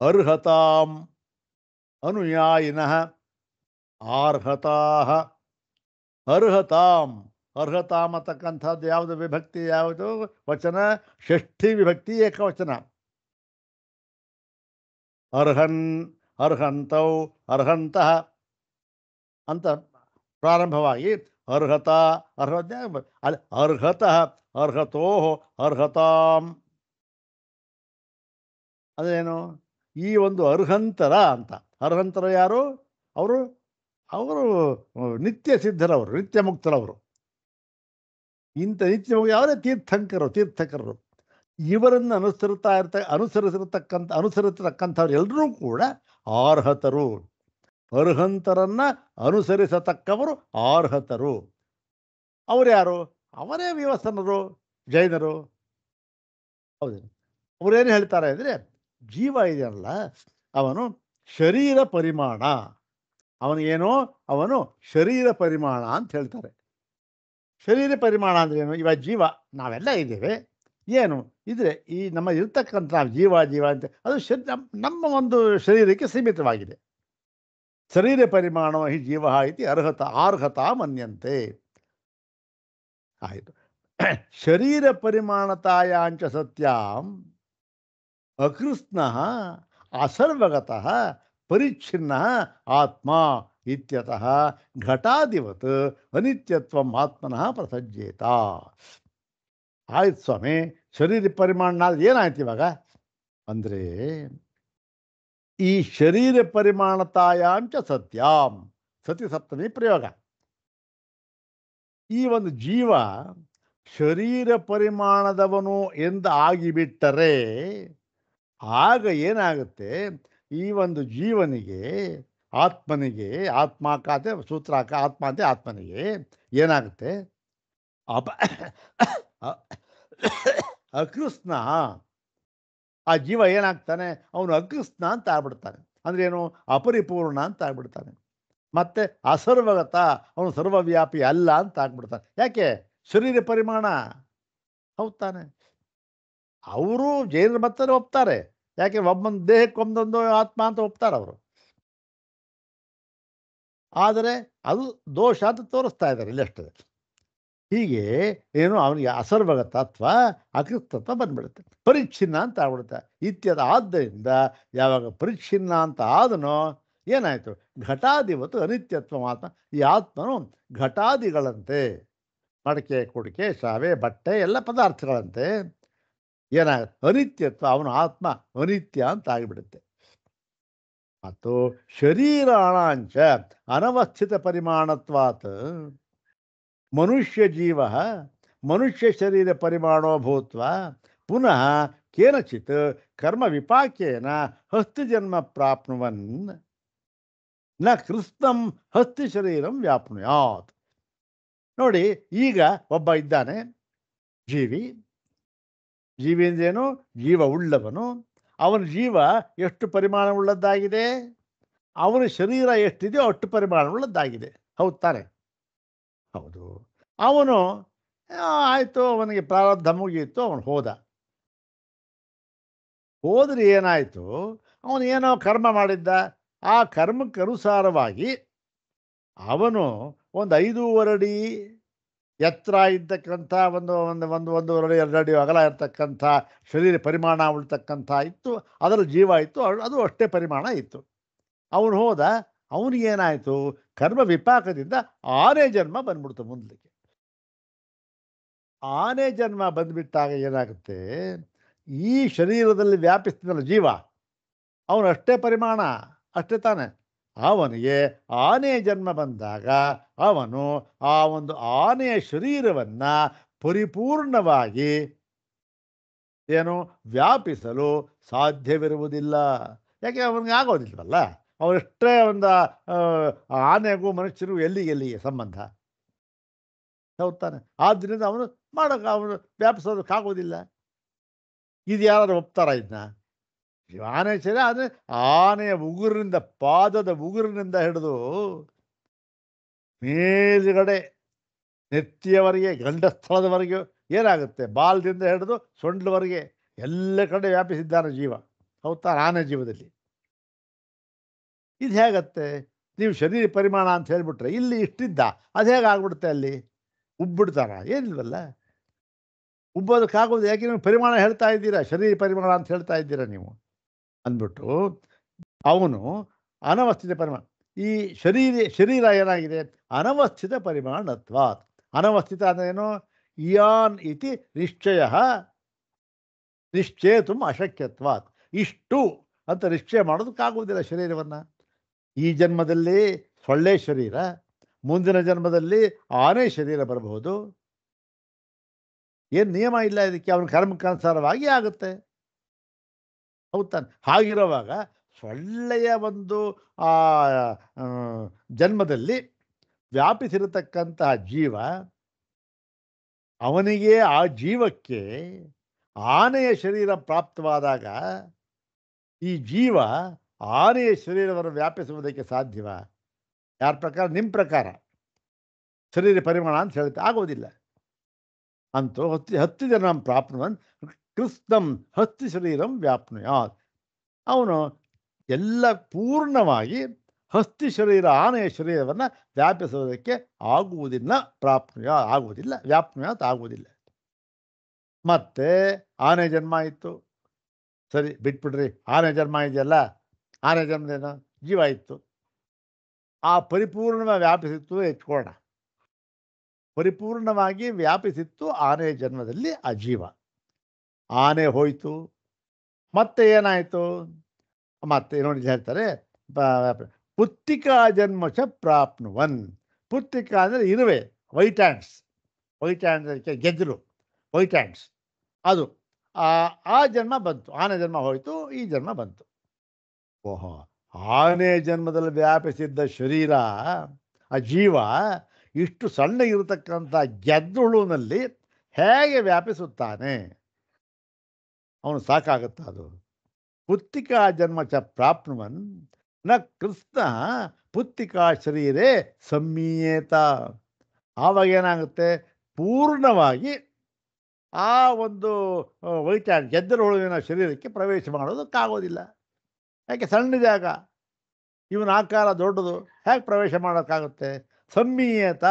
ಅರ್ಹತಾಂ ಅನುಯಾಯಿನಃ ಆರ್ಹತಾ. ಅರ್ಹತಾಂ, ಅರ್ಹತಾಂ ಅಂತಕ್ಕಂಥದ್ದು ಯಾವುದು ವಿಭಕ್ತಿ, ಯಾವುದು ವಚನ? ಷಷ್ಠಿ ವಿಭಕ್ತಿ ಏಕವಚನ. ಅರ್ಹನ್, ಅರ್ಹಂತೌ, ಅರ್ಹಂತಃ ಅಂತ ಪ್ರಾರಂಭವಾಗಿ ಅರ್ಹತಾ, ಅರ್ಹತೆ ಅಲ್ಲಿ ಅರ್ಹತಃ, ಅರ್ಹತೋ, ಅರ್ಹತಾಂ. ಅದೇನು? ಈ ಒಂದು ಅರ್ಹಂತರ ಅಂತ. ಅರ್ಹಂತರ ಯಾರು? ಅವರು ಅವರು ನಿತ್ಯ ಸಿದ್ಧರವರು, ನಿತ್ಯ ಮುಕ್ತರವರು. ಇಂಥ ನಿತ್ಯ ಮುಕ್ತ ಅವರೇ ತೀರ್ಥಂಕರರು, ತೀರ್ಥಕರರು. ಇವರನ್ನು ಅನುಸರಿಸತಕ್ಕಂಥವ್ರು ಎಲ್ಲರೂ ಕೂಡ ಆರ್ಹತರು. ಅರ್ಹಂತರನ್ನ ಅನುಸರಿಸತಕ್ಕವರು ಆರ್ಹತರು. ಅವರು ಯಾರು? ಅವರೇ ವಿವಸನರು, ಜೈನರು. ಹೌದು. ಅವರೇನು ಹೇಳ್ತಾರೆ ಅಂದರೆ, ಜೀವ ಇದೆಯಲ್ಲ ಅವನು ಶರೀರ ಪರಿಮಾಣ. ಅವನಿಗೇನೋ ಅವನು ಶರೀರ ಪರಿಮಾಣ ಅಂತ ಹೇಳ್ತಾರೆ. ಶರೀರ ಪರಿಮಾಣ ಅಂದ್ರೆ ಏನು? ಇವಾಗ ಜೀವ ನಾವೆಲ್ಲ ಇದ್ದೇವೆ. ಏನು ಇದ್ರೆ ಈ ನಮ್ಮ ಇರ್ತಕ್ಕಂಥ ಜೀವ ಜೀವ ಅಂತ ಅದು ನಮ್ಮ ಒಂದು ಶರೀರಕ್ಕೆ ಸೀಮಿತವಾಗಿದೆ. ಶರೀರ ಪರಿಮಾಣ ಹಿ ಜೀವ ಇತಿ ಆರ್ಹತಾ ಮನ್ಯಂತೆ. ಆಯಿತು. ಶರೀರ ಪರಿಮಾಣತಾಯಾಂಚ ಸತ್ಯಾಂ ಅಕೃಷ್ಣಃ ಅಸರ್ವಗತಃ ಪರಿಚ್ಛಿನ್ನಃ ಆತ್ಮ ಇತ್ಯತಃ ಘಟಾದಿವತ್ ಅನಿತ್ಯತ್ವಂ ಆತ್ಮನಃ ಪ್ರಸಜ್ಯೇತ. ಆಯ್ತು ಸ್ವಾಮಿ, ಶರೀರ ಪರಿಮಾಣ ಏನಾಯ್ತು ಇವಾಗ ಅಂದರೆ, ಈ ಶರೀರ ಪರಿಮಾಣತಾಯಾಂಚ ಸತ್ಯಾಂ, ಸತಿ ಸಪ್ತಮಿ ಪ್ರಯೋಗ. ಈ ಒಂದು ಜೀವ ಶರೀರ ಪರಿಮಾಣದವನು ಎಂದು ಆಗಿಬಿಟ್ಟರೆ ಆಗ ಏನಾಗುತ್ತೆ? ಈ ಒಂದು ಜೀವನಿಗೆ, ಆತ್ಮನಿಗೆ, ಆತ್ಮಾಕಾತೆ ಸೂತ್ರಾಕ ಆತ್ಮ ಅಂತೆ, ಆತ್ಮನಿಗೆ ಏನಾಗುತ್ತೆ? ಅಕೃಷ್ಣ. ಆ ಜೀವ ಏನಾಗ್ತಾನೆ? ಅವನು ಅಕೃಷ್ಣ ಅಂತ ಆಗ್ಬಿಡ್ತಾನೆ. ಅಂದ್ರೆ ಏನು? ಅಪರಿಪೂರ್ಣ ಅಂತ ಆಗ್ಬಿಡ್ತಾನೆ. ಮತ್ತೆ ಅಸರ್ವಗತ, ಅವನು ಸರ್ವವ್ಯಾಪಿ ಅಲ್ಲ ಅಂತ ಆಗ್ಬಿಡ್ತಾನೆ. ಯಾಕೆ? ಶರೀರ ಪರಿಮಾಣ. ಹೌದ್ ತಾನೆ? ಅವರು ಜೈನರ ಮತ್ತೆ ಒಪ್ತಾರೆ. ಯಾಕೆ? ಒಬ್ಬೊಂದು ದೇಹಕ್ಕೆ ಒಂದೊಂದು ಆತ್ಮ ಅಂತ ಒಪ್ತಾರೆ ಅವರು. ಆದರೆ ಅದು ದೋಷ ಅಂತ ತೋರಿಸ್ತಾ ಇದ್ದಾರೆ ಇಲ್ಲಷ್ಟೇ. ಹೀಗೆ ಏನು ಅವನಿಗೆ ಅಸರ್ವಗತತ್ವ, ಅಕೃತತ್ವ ಬಂದ್ಬಿಡುತ್ತೆ. ಪರಿಚ್ಛಿನ್ನ ಅಂತ ಆಗ್ಬಿಡುತ್ತೆ. ಇತ್ಯದ ಆದ್ದರಿಂದ ಯಾವಾಗ ಪರಿಚ್ಛಿನ್ನ ಅಂತ ಆದನೋ ಏನಾಯಿತು? ಘಟಾದಿವತ್ತು ಅನಿತ್ಯತ್ವ ಆತ್ಮ. ಈ ಆತ್ಮನು ಘಟಾದಿಗಳಂತೆ, ಮಡಕೆ, ಕುಡಿಕೆ, ಶಾವೆ, ಬಟ್ಟೆ ಎಲ್ಲ ಪದಾರ್ಥಗಳಂತೆ ಏನಾಗುತ್ತೆ? ಅನಿತ್ಯತ್ವ. ಅವನ ಆತ್ಮ ಅನಿತ್ಯ ಅಂತ ಆಗಿಬಿಡುತ್ತೆ. ಮತ್ತು ಶರೀರಾಣಾಂಚ ಅನವಸ್ಥಿತ ಪರಿಮಾಣತ್ವಾತ್ ಮನುಷ್ಯ ಜೀವ ಮನುಷ್ಯ ಶರೀರ ಪರಿಮಾಣೋ ಭೂತ್ವ ಪುನಃ ಕೇನಚಿತ್ ಕರ್ಮ ವಿಪಾಕೇನ ಹಸ್ತಿ ಜನ್ಮ ಪ್ರಾಪ್ನುವನ್ ನ ಕೃಷ್ಣಂ ಹಸ್ತಿ ಶರೀರಂ ವ್ಯಾಪ್ನುಯಾತ್. ನೋಡಿ, ಈಗ ಒಬ್ಬ ಇದ್ದಾನೆ ಜೀವಿ. ಜೀವಿ ಅಂದ್ರೇನು? ಜೀವ ಉಳ್ಳವನು. ಅವನ ಜೀವ ಎಷ್ಟು ಪರಿಮಾಣವುಳ್ಳದ್ದಾಗಿದೆ? ಅವನ ಶರೀರ ಎಷ್ಟಿದೆಯೋ ಅಷ್ಟು ಪರಿಮಾಣವುಳ್ಳದ್ದಾಗಿದೆ. ಹೌದು ತಾನೆ? ಹೌದು. ಅವನು ಆಯಿತು, ಅವನಿಗೆ ಪ್ರಾರಬ್ಧ ಮುಗಿಯಿತು, ಅವನು ಹೋದ್ರೆ ಏನಾಯಿತು? ಅವನು ಏನೋ ಕರ್ಮ ಮಾಡಿದ್ದ. ಆ ಕರ್ಮಕ್ಕೆ ಅನುಸಾರವಾಗಿ ಅವನು ಒಂದು 5.5 ಅಡಿ ಎತ್ತರ ಇದ್ದಕ್ಕಂಥ ಒಂದು ಒಂದು ಒಂದು 1.5 2 ಅಡಿ ಅಗಲ ಇರ್ತಕ್ಕಂಥ ಶರೀರ ಪರಿಮಾಣ ಉಳ್ತಕ್ಕಂಥ ಇತ್ತು. ಅದರ ಜೀವ ಇತ್ತು, ಅದು ಅಷ್ಟೇ ಪರಿಮಾಣ ಇತ್ತು. ಅವನು ಹೋದ. ಅವನಿಗೇನಾಯಿತು? ಕರ್ಮ ವಿಪಾಕದಿಂದ ಆನೆ ಜನ್ಮ ಬಂದ್ಬಿಡ್ತು ಮುಂದಕ್ಕೆ. ಆನೆ ಜನ್ಮ ಬಂದ್ಬಿಟ್ಟಾಗ ಏನಾಗುತ್ತೆ? ಈ ಶರೀರದಲ್ಲಿ ವ್ಯಾಪಿಸ್ತಿದ್ದಲ್ಲ ಜೀವ, ಅವನು ಅಷ್ಟೇ ಪರಿಮಾಣ, ಅಷ್ಟೇ ತಾನೆ. ಅವನಿಗೆ ಆನೆ ಜನ್ಮ ಬಂದಾಗ ಅವನು ಆ ಒಂದು ಆನೆಯ ಶರೀರವನ್ನು ಪರಿಪೂರ್ಣವಾಗಿ ಏನು ವ್ಯಾಪಿಸಲು ಸಾಧ್ಯವಿರುವುದಿಲ್ಲ. ಯಾಕೆ? ಅವನಿಗೆ ಆಗೋದಿಲ್ವಲ್ಲ. ಅವರಷ್ಟೇ ಒಂದು ಆನೆಗೂ ಮನುಷ್ಯನಿಗೂ ಎಲ್ಲಿಗೆ ಸಂಬಂಧ? ಹೌದು ತಾನೆ? ಆದ್ದರಿಂದ ಅವನು ಅವನು ವ್ಯಾಪಿಸೋದಕ್ಕಾಗೋದಿಲ್ಲ. ಇದು ಯಾರು ಒಪ್ತಾರ ಇದನ್ನ? ಆನೆ ಶರೀರ ಅಂದರೆ ಆನೆಯ ಉಗುರಿನಿಂದ, ಪಾದದ ಉಗುರಿನಿಂದ ಹಿಡಿದು ಮೇಲುಗಡೆ ನೆತ್ತಿಯವರೆಗೆ ಗಂಡಸ್ಥಳದವರೆಗೆ ಏನಾಗುತ್ತೆ, ಬಾಲದಿಂದ ಹಿಡಿದು ಸೊಂಡ್ಲವರೆಗೆ ಎಲ್ಲ ಕಡೆ ವ್ಯಾಪಿಸಿದ್ದಾನೆ ಜೀವ. ಹೌದಾ? ಆನೆ ಜೀವದಲ್ಲಿ ಇದು ಹೇಗತ್ತೆ? ನೀವು ಶರೀರ ಪರಿಮಾಣ ಅಂತ ಹೇಳಿಬಿಟ್ರೆ ಇಲ್ಲಿ ಇಷ್ಟಿದ್ದ ಅದು ಹೇಗೆ ಆಗ್ಬಿಡುತ್ತೆ? ಅಲ್ಲಿ ಉಬ್ಬಿಡ್ತಾರ? ಏನಿಲ್ವಲ್ಲ, ಉಬ್ಬೋದಕ್ಕಾಗೋದು. ಯಾಕೆ ನೀವು ಪರಿಮಾಣ ಹೇಳ್ತಾ ಇದ್ದೀರಾ, ಶರೀರ ಪರಿಮಾಣ ಅಂತ ಹೇಳ್ತಾ ಇದ್ದೀರಾ ನೀವು ಅಂದ್ಬಿಟ್ಟು. ಅವನು ಅನವಸ್ಥಿತ ಪರಿಮಾಣ. ಈ ಶರೀರ ಏನಾಗಿದೆ? ಅನವಸ್ಥಿತ ಪರಿಮಾಣತ್ವ. ಅನವಸ್ಥಿತ ಅಂದ್ರೇನು? ಇಯಾನ್ ಇತಿ ನಿಶ್ಚಯ ನಿಶ್ಚೇತು ಅಶಕ್ಯತ್ವಾತ್. ಇಷ್ಟು ಅಂತ ನಿಶ್ಚಯ ಮಾಡೋದಕ್ಕಾಗುವುದಿಲ್ಲ ಶರೀರವನ್ನು. ಈ ಜನ್ಮದಲ್ಲಿ ಸೊಳ್ಳೆ ಶರೀರ, ಮುಂದಿನ ಜನ್ಮದಲ್ಲಿ ಆನೆ ಶರೀರ ಬರಬಹುದು. ಏನು ನಿಯಮ ಇಲ್ಲ ಇದಕ್ಕೆ, ಅವನ ಕರ್ಮಕ್ಕನುಸಾರವಾಗಿ ಆಗುತ್ತೆ. ಹೌದಾನೆ? ಹಾಗಿರುವಾಗ ಸೊಳ್ಳೆಯ ಒಂದು ಆ ಜನ್ಮದಲ್ಲಿ ವ್ಯಾಪಿಸಿರತಕ್ಕಂತಹ ಜೀವ, ಅವನಿಗೆ ಆ ಜೀವಕ್ಕೆ ಆನೆಯ ಶರೀರ ಪ್ರಾಪ್ತವಾದಾಗ ಈ ಜೀವ ಆನೆಯ ಶರೀರವನ್ನು ವ್ಯಾಪಿಸುವುದಕ್ಕೆ ಸಾಧ್ಯವ? ಯಾರ ಪ್ರಕಾರ? ನಿಮ್ಮ ಪ್ರಕಾರ ಶರೀರ ಪರಿಮಾಣ ಅಂತ ಹೇಳ್ತಾ ಆಗೋದಿಲ್ಲ. ಅಂತೂ ಹತ್ತಿ ಜನ ಪ್ರಾಪ್ನುವನ್ ಕೃಷ್ಣಂ ಹಸ್ತಿ ಶರೀರಂ ವ್ಯಾಪ್ನುಯಾತ್. ಅವನು ಎಲ್ಲ ಪೂರ್ಣವಾಗಿ ಹಸ್ತಿ ಶರೀರ, ಆನೆಯ ಶರೀರವನ್ನು ವ್ಯಾಪಿಸುವುದಕ್ಕೆ ಆಗುವುದಿಲ್ಲ. ಆಗುವುದಿಲ್ಲ, ವ್ಯಾಪ್ನುಯಾತ್ ಆಗುವುದಿಲ್ಲ. ಮತ್ತೆ ಆನೆ ಜನ್ಮ ಇತ್ತು, ಸರಿ ಬಿಟ್ಬಿಡ್ರಿ. ಆನೆ ಜನ್ಮ ಇದೆಯಲ್ಲ, ಆನೆ ಜನ್ಮದೇನು? ಜೀವ ಇತ್ತು, ಆ ಪರಿಪೂರ್ಣವಾಗಿ ವ್ಯಾಪಿಸಿತ್ತು ಎತ್ಕೊಳ್ಳೋಣ. ಪರಿಪೂರ್ಣವಾಗಿ ವ್ಯಾಪಿಸಿತ್ತು ಆನೆ ಜನ್ಮದಲ್ಲಿ ಆ ಜೀವ. ಆನೆ ಹೋಯಿತು, ಮತ್ತೆ ಏನಾಯಿತು? ಮತ್ತೆ ನೋಡಿ ಹೇಳ್ತಾರೆ, ಪುತ್ತಿಕಾ ಜನ್ಮಚ ಪ್ರಾಪ್ನುವನ್. ಪುತ್ತಿಕಾ ಅಂದರೆ ಇರುವೆ, ವೈಟ್ ಹ್ಯಾಂಡ್ಸ್. ವೈಟ್ ಹ್ಯಾಂಡ್ಸ್ ಗೆದ್ದಲು, ವೈಟ್ ಹ್ಯಾಂಡ್ಸ್. ಅದು ಆ ಜನ್ಮ ಬಂತು. ಆನೆ ಜನ್ಮ ಹೋಯಿತು, ಈ ಜನ್ಮ ಬಂತು. ಓಹೋ, ಆನೆ ಜನ್ಮದಲ್ಲಿ ವ್ಯಾಪಿಸಿದ್ದ ಶರೀರ, ಆ ಜೀವ ಇಷ್ಟು ಸಣ್ಣ ಇರತಕ್ಕಂಥ ಗೆದ್ದಲುನಲ್ಲಿ ಹೇಗೆ ವ್ಯಾಪಿಸುತ್ತಾನೆ? ಅವನು ಸಾಕಾಗುತ್ತ ಅದು? ಪುತ್ತಿಕಾ ಜನ್ಮ ಚ ಪ್ರಾಪ್ನುವನ್ ನ ಕೃಷ್ಣ ಪುತ್ತಿಕಾ ಶರೀರೇ ಸಂಮೀಯೇತ. ಆವಾಗ ಏನಾಗುತ್ತೆ? ಪೂರ್ಣವಾಗಿ ಆ ಒಂದು ವೈಟ್ ಹ್ಯಾಂಡ್ ಗೆದ್ದಲು ಹುಳುವಿನ ಶರೀರಕ್ಕೆ ಪ್ರವೇಶ ಮಾಡೋದಕ್ಕಾಗೋದಿಲ್ಲ. ಯಾಕೆ? ಸಣ್ಣ ಜಾಗ, ಇವನ ಆಕಾರ ದೊಡ್ಡದು, ಹೇಗೆ ಪ್ರವೇಶ ಮಾಡೋಕ್ಕಾಗುತ್ತೆ? ಸಂಮೀಯತ,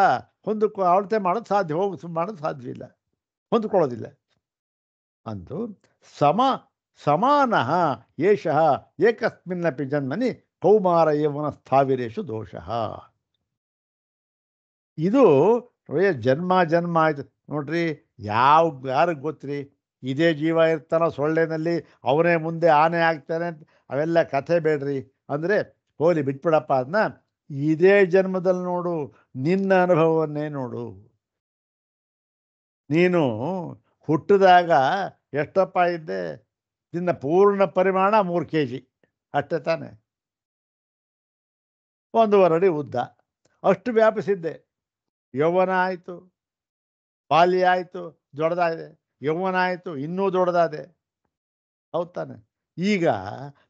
ಅಳತೆ ಮಾಡೋದು ಸಾಧ್ಯ, ಮಾಡೋದು ಸಾಧ್ಯವಿಲ್ಲ, ಹೊಂದಿಕೊಳ್ಳೋದಿಲ್ಲ. ಅಂತೂ ಸಮಾನಃ ಏಷಃ ಏಕಸ್ಮಿನ್ನಪಿ ಜನ್ಮನಿ ಕೌಮಾರ ಯೌವನ ಸ್ಥಾವಿರೇಶು ದೋಷಃ. ಇದು ಜನ್ಮ ಆಯ್ತು ನೋಡ್ರಿ. ಯಾರಿಗೆ ಗೊತ್ತ್ರಿ? ಇದೇ ಜೀವ ಇರ್ತಾನೋ ಸೊಳ್ಳೆನಲ್ಲಿ, ಅವನೇ ಮುಂದೆ ಆನೆ ಆಗ್ತಾನೆ ಅಂತ ಅವೆಲ್ಲ ಕಥೆ ಬೇಡ್ರಿ. ಅಂದರೆ ಹೋಲಿ ಬಿಟ್ಬಿಡಪ್ಪ, ಅದನ್ನ ಇದೇ ಜನ್ಮದಲ್ಲಿ ನೋಡು, ನಿನ್ನ ಅನುಭವವನ್ನೇ ನೋಡು. ನೀನು ಹುಟ್ಟಿದಾಗ ಎಷ್ಟಪ್ಪ ಇದ್ದೆ? ನಿನ್ನ ಪೂರ್ಣ ಪರಿಮಾಣ 3 kg ಅಷ್ಟೇ ತಾನೆ. 1.5 ಅಡಿ ಉದ್ದ, ಅಷ್ಟು ವ್ಯಾಪಿಸಿದ್ದೆ. ಯೌವನ ಆಯಿತು, ಬಾಲ್ಯ ಆಯಿತು, ದೊಡ್ಡದಾಗಿದೆ. ಯೌವನ ಆಯಿತು, ಇನ್ನೂ ದೊಡ್ಡದಾದೆ. ಹೌದು ತಾನೆ? ಈಗ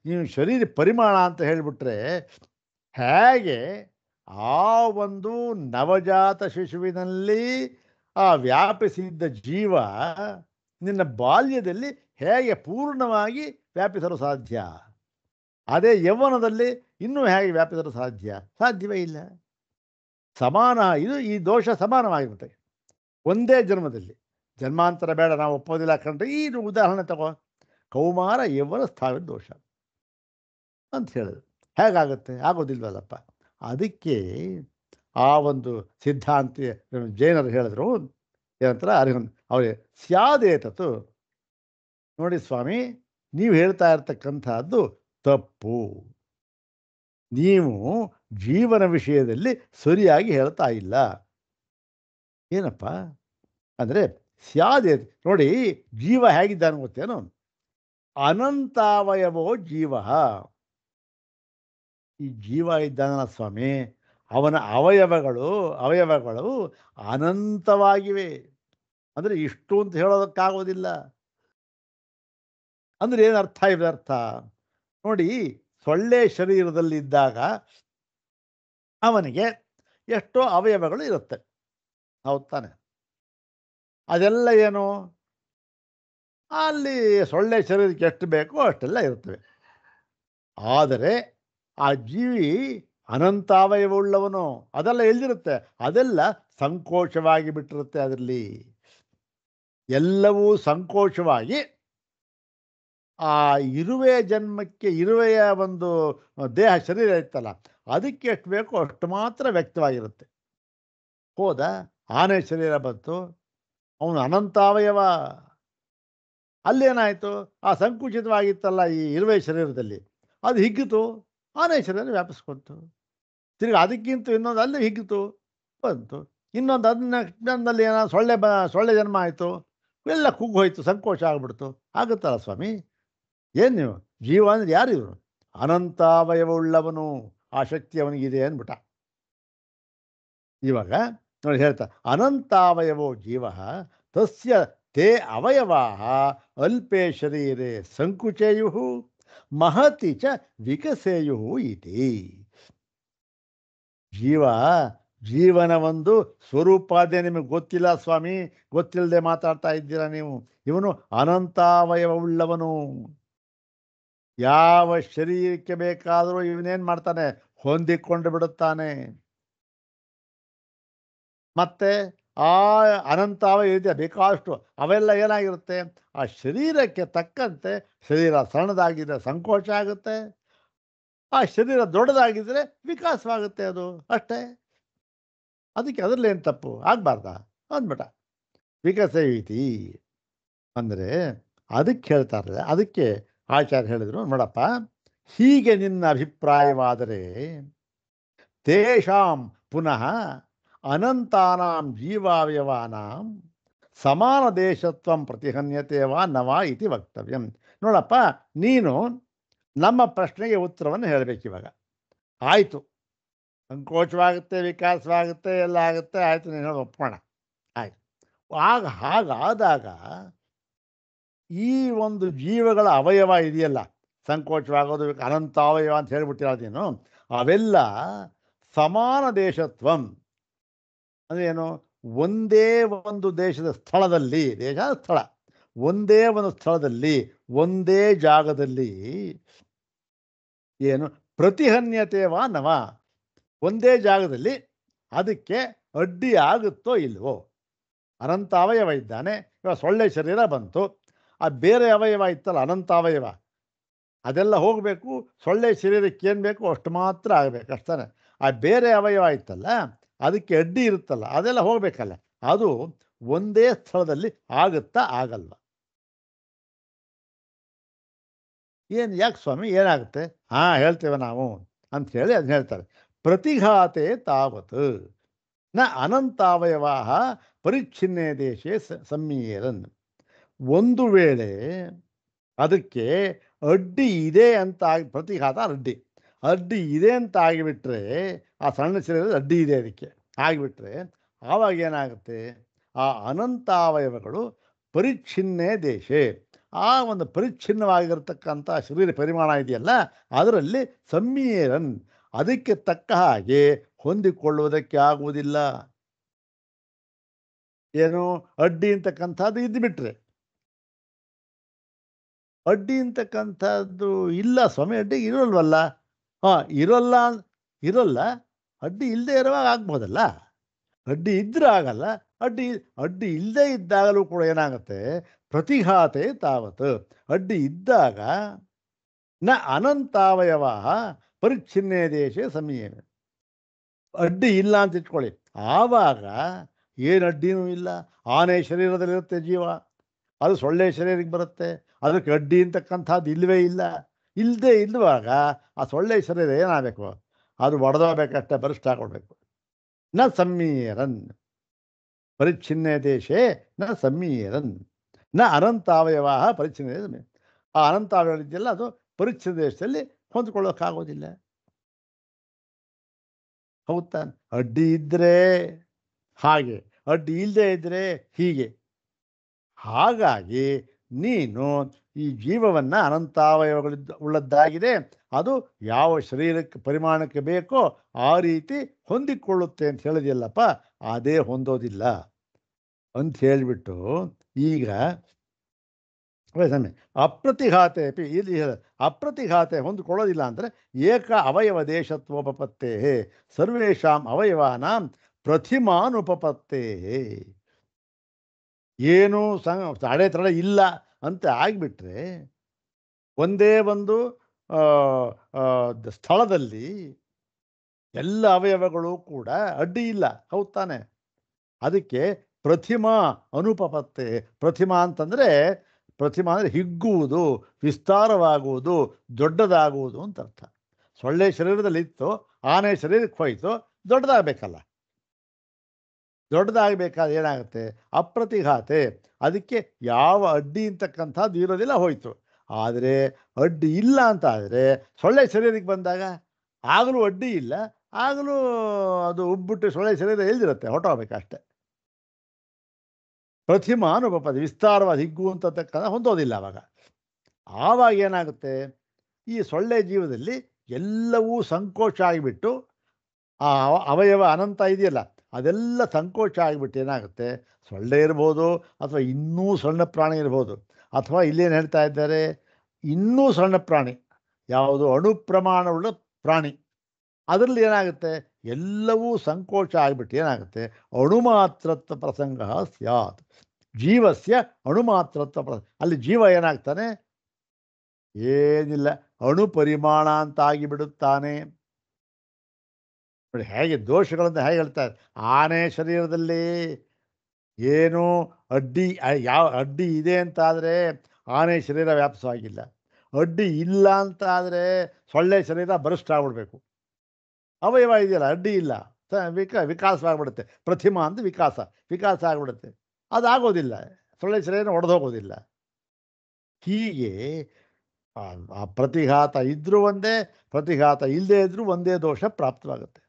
ನೀನು ಶರೀರ ಪರಿಮಾಣ ಅಂತ ಹೇಳಿಬಿಟ್ರೆ ಹೇಗೆ ಆ ಒಂದು ನವಜಾತ ಶಿಶುವಿನಲ್ಲಿ ಆ ವ್ಯಾಪಿಸಿದ್ದ ಜೀವ ನಿನ್ನ ಬಾಲ್ಯದಲ್ಲಿ ಹೇಗೆ ಪೂರ್ಣವಾಗಿ ವ್ಯಾಪಿಸಲು ಸಾಧ್ಯ? ಅದೇ ಯೌವನದಲ್ಲಿ ಇನ್ನೂ ಹೇಗೆ ವ್ಯಾಪಿಸಲು ಸಾಧ್ಯವೇ ಇಲ್ಲ. ಸಮಾನ, ಈ ದೋಷ ಸಮಾನವಾಗಿರುತ್ತೆ ಒಂದೇ ಜನ್ಮದಲ್ಲಿ. ಜನ್ಮಾಂತರ ಬೇಡ, ನಾವು ಒಪ್ಪೋದಿಲ್ಲ ಕಂಡ್ರೆ. ಈ ಉದಾಹರಣೆ ತಗೋ, ಕೌಮಾರ ಯೌವನ ಸ್ಥಾವಿರ ದೋಷ ಅಂತ ಹೇಳಿದ್ರು. ಹೇಗಾಗುತ್ತೆ? ಆಗೋದಿಲ್ವಲ್ಲಪ್ಪ. ಅದಕ್ಕೆ ಆ ಒಂದು ಸಿದ್ಧಾಂತಿ ಜೈನರು ಹೇಳಿದ್ರು, ಏನಂತಾರೆ ಅವರಿಗೆ ಸ್ಯಾದೇತತ್ತು. ನೋಡಿ ಸ್ವಾಮಿ, ನೀವು ಹೇಳ್ತಾ ಇರ್ತಕ್ಕಂಥದ್ದು ತಪ್ಪು. ನೀವು ಜೀವನ ವಿಷಯದಲ್ಲಿ ಸರಿಯಾಗಿ ಹೇಳ್ತಾ ಇಲ್ಲ. ಏನಪ್ಪ ಅಂದರೆ ಸ್ಯಾದೇತ. ನೋಡಿ, ಜೀವ ಹೇಗಿದ್ದಾನೆ ಗೊತ್ತೇನು? ಅನಂತಾವಯವೋ ಜೀವ. ಈ ಜೀವ ಇದ್ದಾನಲ್ಲ ಸ್ವಾಮಿ, ಅವನ ಅವಯವಗಳು ಅನಂತವಾಗಿವೆ. ಅಂದರೆ ಇಷ್ಟು ಅಂತ ಹೇಳೋದಕ್ಕಾಗೋದಿಲ್ಲ. ಅಂದರೆ ಏನರ್ಥ? ಇದರ್ಥ ನೋಡಿ, ಸೊಳ್ಳೆ ಶರೀರದಲ್ಲಿದ್ದಾಗ ಅವನಿಗೆ ಎಷ್ಟೋ ಅವಯವಗಳು ಇರುತ್ತೆ. ಹೌದು ತಾನೆ? ಅದೆಲ್ಲ ಏನು? ಅಲ್ಲಿ ಸೊಳ್ಳೆ ಶರೀರಕ್ಕೆ ಎಷ್ಟು ಬೇಕೋ ಅಷ್ಟೆಲ್ಲ ಇರ್ತವೆ. ಆದರೆ ಆ ಜೀವಿ ಅನಂತಾವಯವವುಳ್ಳವನು. ಅದೆಲ್ಲ ಎಲ್ಲಿರುತ್ತೆ? ಅದೆಲ್ಲ ಸಂಕೋಚವಾಗಿ ಬಿಟ್ಟಿರುತ್ತೆ ಅದರಲ್ಲಿ. ಎಲ್ಲವೂ ಸಂಕೋಚವಾಗಿ ಆ ಇರುವೆಯ ಜನ್ಮಕ್ಕೆ, ಇರುವೆಯ ಒಂದು ದೇಹ ಶರೀರ ಇತ್ತಲ್ಲ, ಅದಕ್ಕೆ ಎಷ್ಟು ಬೇಕೋ ಅಷ್ಟು ಮಾತ್ರ ವ್ಯಕ್ತವಾಗಿರುತ್ತೆ. ಹೋದ, ಆನೆ ಶರೀರ ಬಂತು, ಅವನು ಅನಂತಾವಯವ. ಅಲ್ಲೇನಾಯಿತು? ಆ ಸಂಕುಚಿತವಾಗಿತ್ತಲ್ಲ ಈ ಇರುವೆ ಶರೀರದಲ್ಲಿ, ಅದು ಹಿಗ್ಗಿತು, ಆನೆ ಶರೀರ ವ್ಯಾಪಿಸ್ಕೊಂತು. ತಿರ್ಗಿ ಅದಕ್ಕಿಂತ ಇನ್ನೊಂದು ಅಲ್ಲಿ ಹಿಗ್ಗಿತು, ಬಂತು. ಇನ್ನೊಂದು ಅದನ್ನ ಕ್ಷಣದಲ್ಲಿ ಏನೋ ಸೊಳ್ಳೆ ಜನ್ಮ ಆಯಿತು, ಎಲ್ಲ ಕುಗ್ಗಿ ಹೋಯ್ತು, ಸಂಕೋಚ ಆಗ್ಬಿಡ್ತು. ಆಗುತ್ತಲ್ಲ ಸ್ವಾಮಿ. ಏನು ನೀವು? ಜೀವ ಅಂದ್ರೆ ಯಾರು ಇವರು? ಅನಂತಾವಯವವುಳ್ಳವನು. ಆ ಶಕ್ತಿ ಅವನಿಗಿದೆ ಅಂದ್ಬಿಟ್ಟ. ಇವಾಗ ನೋಡಿ ಹೇಳ್ತಾ, ಅನಂತಾವಯವೋ ಜೀವ ತಸ್ಯ ತೇ ಅವಯವಾ ಅಲ್ಪೇ ಶರೀರೆ ಸಂಕುಚೇಯು ಮಹತಿ ಚ ವಿಕಸೇಯು ಇತಿ. ಜೀವನ ಒಂದು ಸ್ವರೂಪಾದೇ ನಿಮಗೆ ಗೊತ್ತಿಲ್ಲ ಸ್ವಾಮಿ, ಗೊತ್ತಿಲ್ಲದೆ ಮಾತಾಡ್ತಾ ಇದ್ದೀರಾ ನೀವು. ಇವನು ಅನಂತಾವಯವವುಳ್ಳವನು. ಯಾವ ಶರೀರಕ್ಕೆ ಬೇಕಾದರೂ ಇವನೇನು ಮಾಡ್ತಾನೆ? ಹೊಂದಿಕೊಂಡು ಬಿಡುತ್ತಾನೆ. ಮತ್ತೆ ಆ ಅನಂತಾವಯವ ಇದೆ ಬೇಕಾದಷ್ಟು, ಅವೆಲ್ಲ ಏನಾಗಿರುತ್ತೆ? ಆ ಶರೀರಕ್ಕೆ ತಕ್ಕಂತೆ ಶರೀರ ಸಣ್ಣದಾಗಿದ್ದರೆ ಸಂಕೋಚ ಆಗುತ್ತೆ, ಆ ಶರೀರ ದೊಡ್ಡದಾಗಿದ್ದರೆ ವಿಕಾಸವಾಗುತ್ತೆ. ಅದು ಅಷ್ಟೇ. ಅದಕ್ಕೆ ಅದರಲ್ಲಿ ಏನು ತಪ್ಪು ಆಗಬಾರ್ದ ಅಂದ್ಬಿಟ್ಟ. ವಿಕಸೈತಿ ಅಂದರೆ ಅದಕ್ಕೆ ಹೇಳ್ತಾರೆ. ಅದಕ್ಕೆ ಆಚಾರ್ಯ ಹೇಳಿದರು, ನೋಡಪ್ಪ, ಹೀಗೆ ನಿನ್ನ ಅಭಿಪ್ರಾಯವಾದರೆ ತೇಷಾಂ ಪುನಃ ಅನಂತಾನಾಂ ಜೀವಾವಯವಾನಾಂ ಸಮಾನ ದೇಶತ್ವಂ ಪ್ರತಿಹನ್ಯತೆ ವಾ ನವಾ ಇತಿ ವಕ್ತವ್ಯಂ. ನೋಡಪ್ಪ, ನೀನು ನಮ್ಮ ಪ್ರಶ್ನೆಗೆ ಉತ್ತರವನ್ನು ಹೇಳಬೇಕಿವಾಗ. ಆಯಿತು, ಸಂಕೋಚವಾಗುತ್ತೆ, ವಿಕಾಸವಾಗುತ್ತೆ, ಎಲ್ಲ ಆಗುತ್ತೆ, ಆಯಿತು, ನೀನು ಹೇಳಿ ಒಪ್ಪೋಣ, ಆಯಿತು. ಹಾಗಾದಾಗ ಈ ಒಂದು ಜೀವಗಳ ಅವಯವ ಇದೆಯಲ್ಲ, ಸಂಕೋಚವಾಗೋದು, ಅನಂತಾವಯವ ಅಂತ ಹೇಳ್ಬಿಟ್ಟಿರೋದೇನು, ಅವೆಲ್ಲ ಸಮಾನ ದೇಶತ್ವಂ ಅಂದ್ರೇನು? ಒಂದೇ ಒಂದು ದೇಶದ ಸ್ಥಳದಲ್ಲಿ, ದೇಶ ಸ್ಥಳ, ಒಂದೇ ಒಂದು ಸ್ಥಳದಲ್ಲಿ, ಒಂದೇ ಜಾಗದಲ್ಲಿ ಏನು ಪ್ರತಿಹನ್ಯತೆ ವಾ ನವ, ಒಂದೇ ಜಾಗದಲ್ಲಿ ಅದಕ್ಕೆ ಅಡ್ಡಿ ಆಗುತ್ತೋ ಇಲ್ವೋ? ಅನಂತ ಅವಯವ ಇದ್ದಾನೆ, ಇವಾಗ ಸೊಳ್ಳೆ ಶರೀರ ಬಂತು, ಆ ಬೇರೆ ಅವಯವ ಇತ್ತಲ್ಲ ಅನಂತಾವಯವ, ಅದೆಲ್ಲ ಹೋಗಬೇಕು. ಸೊಳ್ಳೆ ಶರೀರಕ್ಕೆ ಏನು ಬೇಕು ಅಷ್ಟು ಮಾತ್ರ ಆಗಬೇಕು, ಅಷ್ಟೇ. ಆ ಬೇರೆ ಅವಯವ ಇತ್ತಲ್ಲ, ಅದಕ್ಕೆ ಅಡ್ಡಿ ಇರುತ್ತಲ್ಲ, ಅದೆಲ್ಲ ಹೋಗಬೇಕಲ್ಲ. ಅದು ಒಂದೇ ಸ್ಥಳದಲ್ಲಿ ಆಗುತ್ತಾ ಆಗಲ್ವ? ಏನು, ಯಾಕೆ ಸ್ವಾಮಿ, ಏನಾಗುತ್ತೆ? ಹಾಂ, ಹೇಳ್ತೇವೆ ನಾವು ಅಂತ ಹೇಳಿ ಅದನ್ನ ಹೇಳ್ತಾರೆ. ಪ್ರತಿಘಾತೆ ತಾವತ್ ನ ಅನಂತಾವಯವಾ ಪರಿಚ್ಛಿನ್ನೇ ದೇಶೇ ಸಮ್ಮಿಯೇರನ್. ಒಂದು ವೇಳೆ ಅದಕ್ಕೆ ಅಡ್ಡಿ ಇದೆ ಅಂತ ಪ್ರತಿಘಾತ ಅಡ್ಡಿ, ಅಡ್ಡಿ ಇದೆ ಅಂತ ಆಗಿಬಿಟ್ರೆ, ಆ ಸಣ್ಣ ಶರೀರದ ಅಡ್ಡಿ ಇದೆ ಅದಕ್ಕೆ ಆಗಿಬಿಟ್ರೆ, ಆವಾಗ ಏನಾಗುತ್ತೆ? ಆ ಅನಂತಾವಯವಗಳು ಪರಿಚ್ಛಿನ್ನೇ ದೇಶೆ, ಆ ಒಂದು ಪರಿಚ್ಛಿನ್ನವಾಗಿರ್ತಕ್ಕಂಥ ಶರೀರ ಪರಿಮಾಣ ಇದೆಯಲ್ಲ, ಅದರಲ್ಲಿ ಸಮ್ಮಿಯೇರನ್, ಅದಕ್ಕೆ ತಕ್ಕ ಹಾಗೆ ಹೊಂದಿಕೊಳ್ಳುವುದಕ್ಕೆ ಆಗುವುದಿಲ್ಲ. ಏನು ಅಡ್ಡಿ ಅಂತಕ್ಕಂಥದ್ದು ಇದ್ದುಬಿಟ್ರೆ, ಅಡ್ಡಿ ಅಂತಕ್ಕಂಥದ್ದು ಇಲ್ಲ ಸ್ವಾಮಿ, ಅಡ್ಡಿ ಇರೋಲ್ವಲ್ಲ. ಹಾಂ, ಇರೋಲ್ಲ, ಅಡ್ಡಿ ಇಲ್ಲದೆ ಇರುವಾಗ ಆಗ್ಬೋದಲ್ಲ. ಅಡ್ಡಿ ಇದ್ದರೆ ಆಗಲ್ಲ. ಅಡ್ಡಿ ಅಡ್ಡಿ ಇಲ್ಲದೆ ಇದ್ದಾಗಲೂ ಕೂಡ ಏನಾಗುತ್ತೆ? ಪ್ರತಿಘಾತೆ ತಾವತ್, ಅಡ್ಡಿ ಇದ್ದಾಗ ನ ಅನಂತಾವಯವ ಪರಿಚ್ಛಿನ್ನೇ ದೇಶೇ ಸಮೀಯೆ. ಅಡ್ಡಿ ಇಲ್ಲ ಅಂತ ಇಟ್ಕೊಳ್ಳಿ, ಆವಾಗ ಏನು ಅಡ್ಡಿನೂ ಇಲ್ಲ. ಆನೆ ಶರೀರದಲ್ಲಿರುತ್ತೆ ಜೀವ, ಅದು ಸೊಳ್ಳೆ ಶರೀರಕ್ಕೆ ಬರುತ್ತೆ, ಅದಕ್ಕೆ ಅಡ್ಡಿ ಅಂತಕ್ಕಂಥದ್ದು ಇಲ್ಲವೇ ಇಲ್ಲ. ಇಲ್ಲದೆ ಇಲ್ಲುವಾಗ ಆ ಸೊಳ್ಳೆ ಶರೀರ ಏನಾಗಬೇಕು? ಅದು ಒಡೆದೋಗ್ಬೇಕಷ್ಟೇ, ಬರಿಷ್ಠ ಹಾಕೊಳ್ಬೇಕು. ನ ಸಮ್ಮೀರನ್ ಪರಿಚ್ಛಿನ್ನೇ ದೇಶೇ ನ ಸಮ್ಮೀರನ್ ನ ಅನಂತಾವಯವ ಪರಿಚ್ಛಿನ್ನ. ಆ ಅನಂತಾವಯವ ಇದೆಯಲ್ಲ, ಅದು ಪರಿಚ್ಛಿನ್ನ ದೇಶದಲ್ಲಿ ಹೊಂದ್ಕೊಳ್ಳೋಕ್ಕಾಗೋದಿಲ್ಲ. ಹೌದಾ? ಅಡ್ಡಿ ಇದ್ದರೆ ಹಾಗೆ, ಅಡ್ಡಿ ಇಲ್ಲದೆ ಇದ್ದರೆ ಹೀಗೆ. ಹಾಗಾಗಿ ನೀನು ಈ ಜೀವವನ್ನು ಉಳ್ಳದ್ದಾಗಿದೆ, ಅದು ಯಾವ ಶರೀರಕ್ಕೆ ಪರಿಮಾಣಕ್ಕೆ ಬೇಕೋ ಆ ರೀತಿ ಹೊಂದಿಕೊಳ್ಳುತ್ತೆ ಅಂತ ಹೇಳಿದೆಯಲ್ಲಪ್ಪ, ಅದೇ ಹೊಂದೋದಿಲ್ಲ ಅಂತ ಹೇಳಿಬಿಟ್ಟು ಈಗ ಅಪ್ರತಿಘಾತೆ ಇಲ್ಲಿ ಅಪ್ರತಿಘಾತೆ ಹೊಂದಿಕೊಳ್ಳೋದಿಲ್ಲ ಅಂದರೆ ಏಕ ಅವಯವ ದೇಶತ್ವೋಪತ್ತೇ ಸರ್ವೇಷಾಂ ಅವಯವಾನಾಂ ಪ್ರತಿಮಾನುಪಪತ್ತೇ. ಏನು ಅಡೆತಡೆ ಇಲ್ಲ ಅಂತ ಆಗಿಬಿಟ್ರೆ ಒಂದೇ ಒಂದು ಸ್ಥಳದಲ್ಲಿ ಎಲ್ಲ ಅವಯವಗಳು ಕೂಡ ಅಡ್ಡಿ ಇಲ್ಲ, ಹೌದು ತಾನೆ? ಅದಕ್ಕೆ ಪ್ರತಿಮಾ ಅನುಪಪತ್ತೆ. ಪ್ರತಿಮಾ ಅಂತಂದರೆ ಹಿಗ್ಗುವುದು, ವಿಸ್ತಾರವಾಗುವುದು, ದೊಡ್ಡದಾಗುವುದು ಅಂತ ಅರ್ಥ. ಸೊಳ್ಳೆ ಶರೀರದಲ್ಲಿ ಇತ್ತು, ಆನೆ ಶರೀರಕ್ಕೆ ಹೋಯಿತು, ದೊಡ್ಡದಾಗಬೇಕಲ್ಲ. ದೊಡ್ಡದಾಗಬೇಕಾದ್ರೆ ಏನಾಗುತ್ತೆ? ಅಪ್ರತಿಘಾತೆ. ಅದಕ್ಕೆ ಯಾವ ಅಡ್ಡಿ ಅಂತಕ್ಕಂಥದ್ದು ಇರೋದಿಲ್ಲ, ಹೋಯಿತು. ಆದರೆ ಅಡ್ಡಿ ಇಲ್ಲ ಅಂತ ಆದರೆ ಸೊಳ್ಳೆ ಶರೀರಕ್ಕೆ ಬಂದಾಗ ಆಗಲೂ ಅಡ್ಡಿ ಇಲ್ಲ, ಆಗಲೂ ಅದು ಉಬ್ಬಿಟ್ಟು ಸೊಳ್ಳೆ ಶರೀರ ಎಲ್ದಿರುತ್ತೆ, ಹೊರಟೋಗ್ಬೇಕಷ್ಟೆ. ಪ್ರತಿಮಾ ಅನುಪಪದ ವಿಸ್ತಾರವಾದ ಹಿಗ್ಗು ಅಂತಕ್ಕಂಥ ಹೊಂದೋದಿಲ್ಲ. ಆವಾಗ ಏನಾಗುತ್ತೆ? ಈ ಸೊಳ್ಳೆ ಜೀವದಲ್ಲಿ ಎಲ್ಲವೂ ಸಂಕೋಚ ಆಗಿಬಿಟ್ಟು ಆ ಅವಯವ ಅನಂತ ಇದೆಯಲ್ಲ ಅದೆಲ್ಲ ಸಂಕೋಚ ಆಗಿಬಿಟ್ಟು ಏನಾಗುತ್ತೆ? ಸೊಳ್ಳೆ ಇರ್ಬೋದು, ಅಥವಾ ಇನ್ನೂ ಸಣ್ಣ ಪ್ರಾಣಿ ಇರ್ಬೋದು, ಅಥವಾ ಇಲ್ಲೇನು ಹೇಳ್ತಾ ಇದ್ದಾರೆ, ಇನ್ನೂ ಸಣ್ಣ ಪ್ರಾಣಿ ಯಾವುದು ಅಣುಪ್ರಮಾಣವುಳ್ಳ ಪ್ರಾಣಿ, ಅದರಲ್ಲಿ ಏನಾಗುತ್ತೆ? ಎಲ್ಲವೂ ಸಂಕೋಚ ಆಗಿಬಿಟ್ಟು ಏನಾಗುತ್ತೆ? ಅಣುಮಾತ್ರತ್ವ ಪ್ರಸಂಗ ಸ್ಯಾತ್. ಜೀವಸ್ಯ ಅಣುಮಾತ್ರತ್ವ ಅಲ್ಲಿ ಜೀವ ಏನಾಗ್ತಾನೆ? ಏನಿಲ್ಲ, ಅಣು ಪರಿಮಾಣ ಅಂತ ಆಗಿಬಿಡುತ್ತಾನೆ. ನೋಡಿ ಹೇಗೆ ದೋಷಗಳಂತ ಹೇಗೆ ಹೇಳ್ತಾರೆ. ಆನೆ ಶರೀರದಲ್ಲಿ ಏನು ಅಡ್ಡಿ, ಯಾವ ಅಡ್ಡಿ ಇದೆ ಅಂತಾದರೆ ಆನೆ ಶರೀರ ವ್ಯಾಪಿಸವಾಗಿಲ್ಲ. ಅಡ್ಡಿ ಇಲ್ಲ ಅಂತ ಆದರೆ ಸೊಳ್ಳೆ ಶರೀರ ಬರಿಷ್ಠ ಆಗ್ಬಿಡ್ಬೇಕು. ಅವಯವ ಇದೆಯಲ್ಲ, ಅಡ್ಡಿ ಇಲ್ಲ, ವಿಕಾಸವಾಗಿಬಿಡುತ್ತೆ. ಪ್ರತಿಮಾ ಅಂತ ವಿಕಾಸ ಆಗಿಬಿಡುತ್ತೆ. ಅದಾಗೋದಿಲ್ಲ, ಸೊಳ್ಳೆ ಶರೀರ ಒಡೆದೋಗೋದಿಲ್ಲ. ಹೀಗೆ ಪ್ರತಿಘಾತ ಇದ್ರೂ ಒಂದೇ, ಪ್ರತಿಘಾತ ಇಲ್ಲದೆ ಇದ್ರೂ ಒಂದೇ ದೋಷ ಪ್ರಾಪ್ತವಾಗುತ್ತೆ.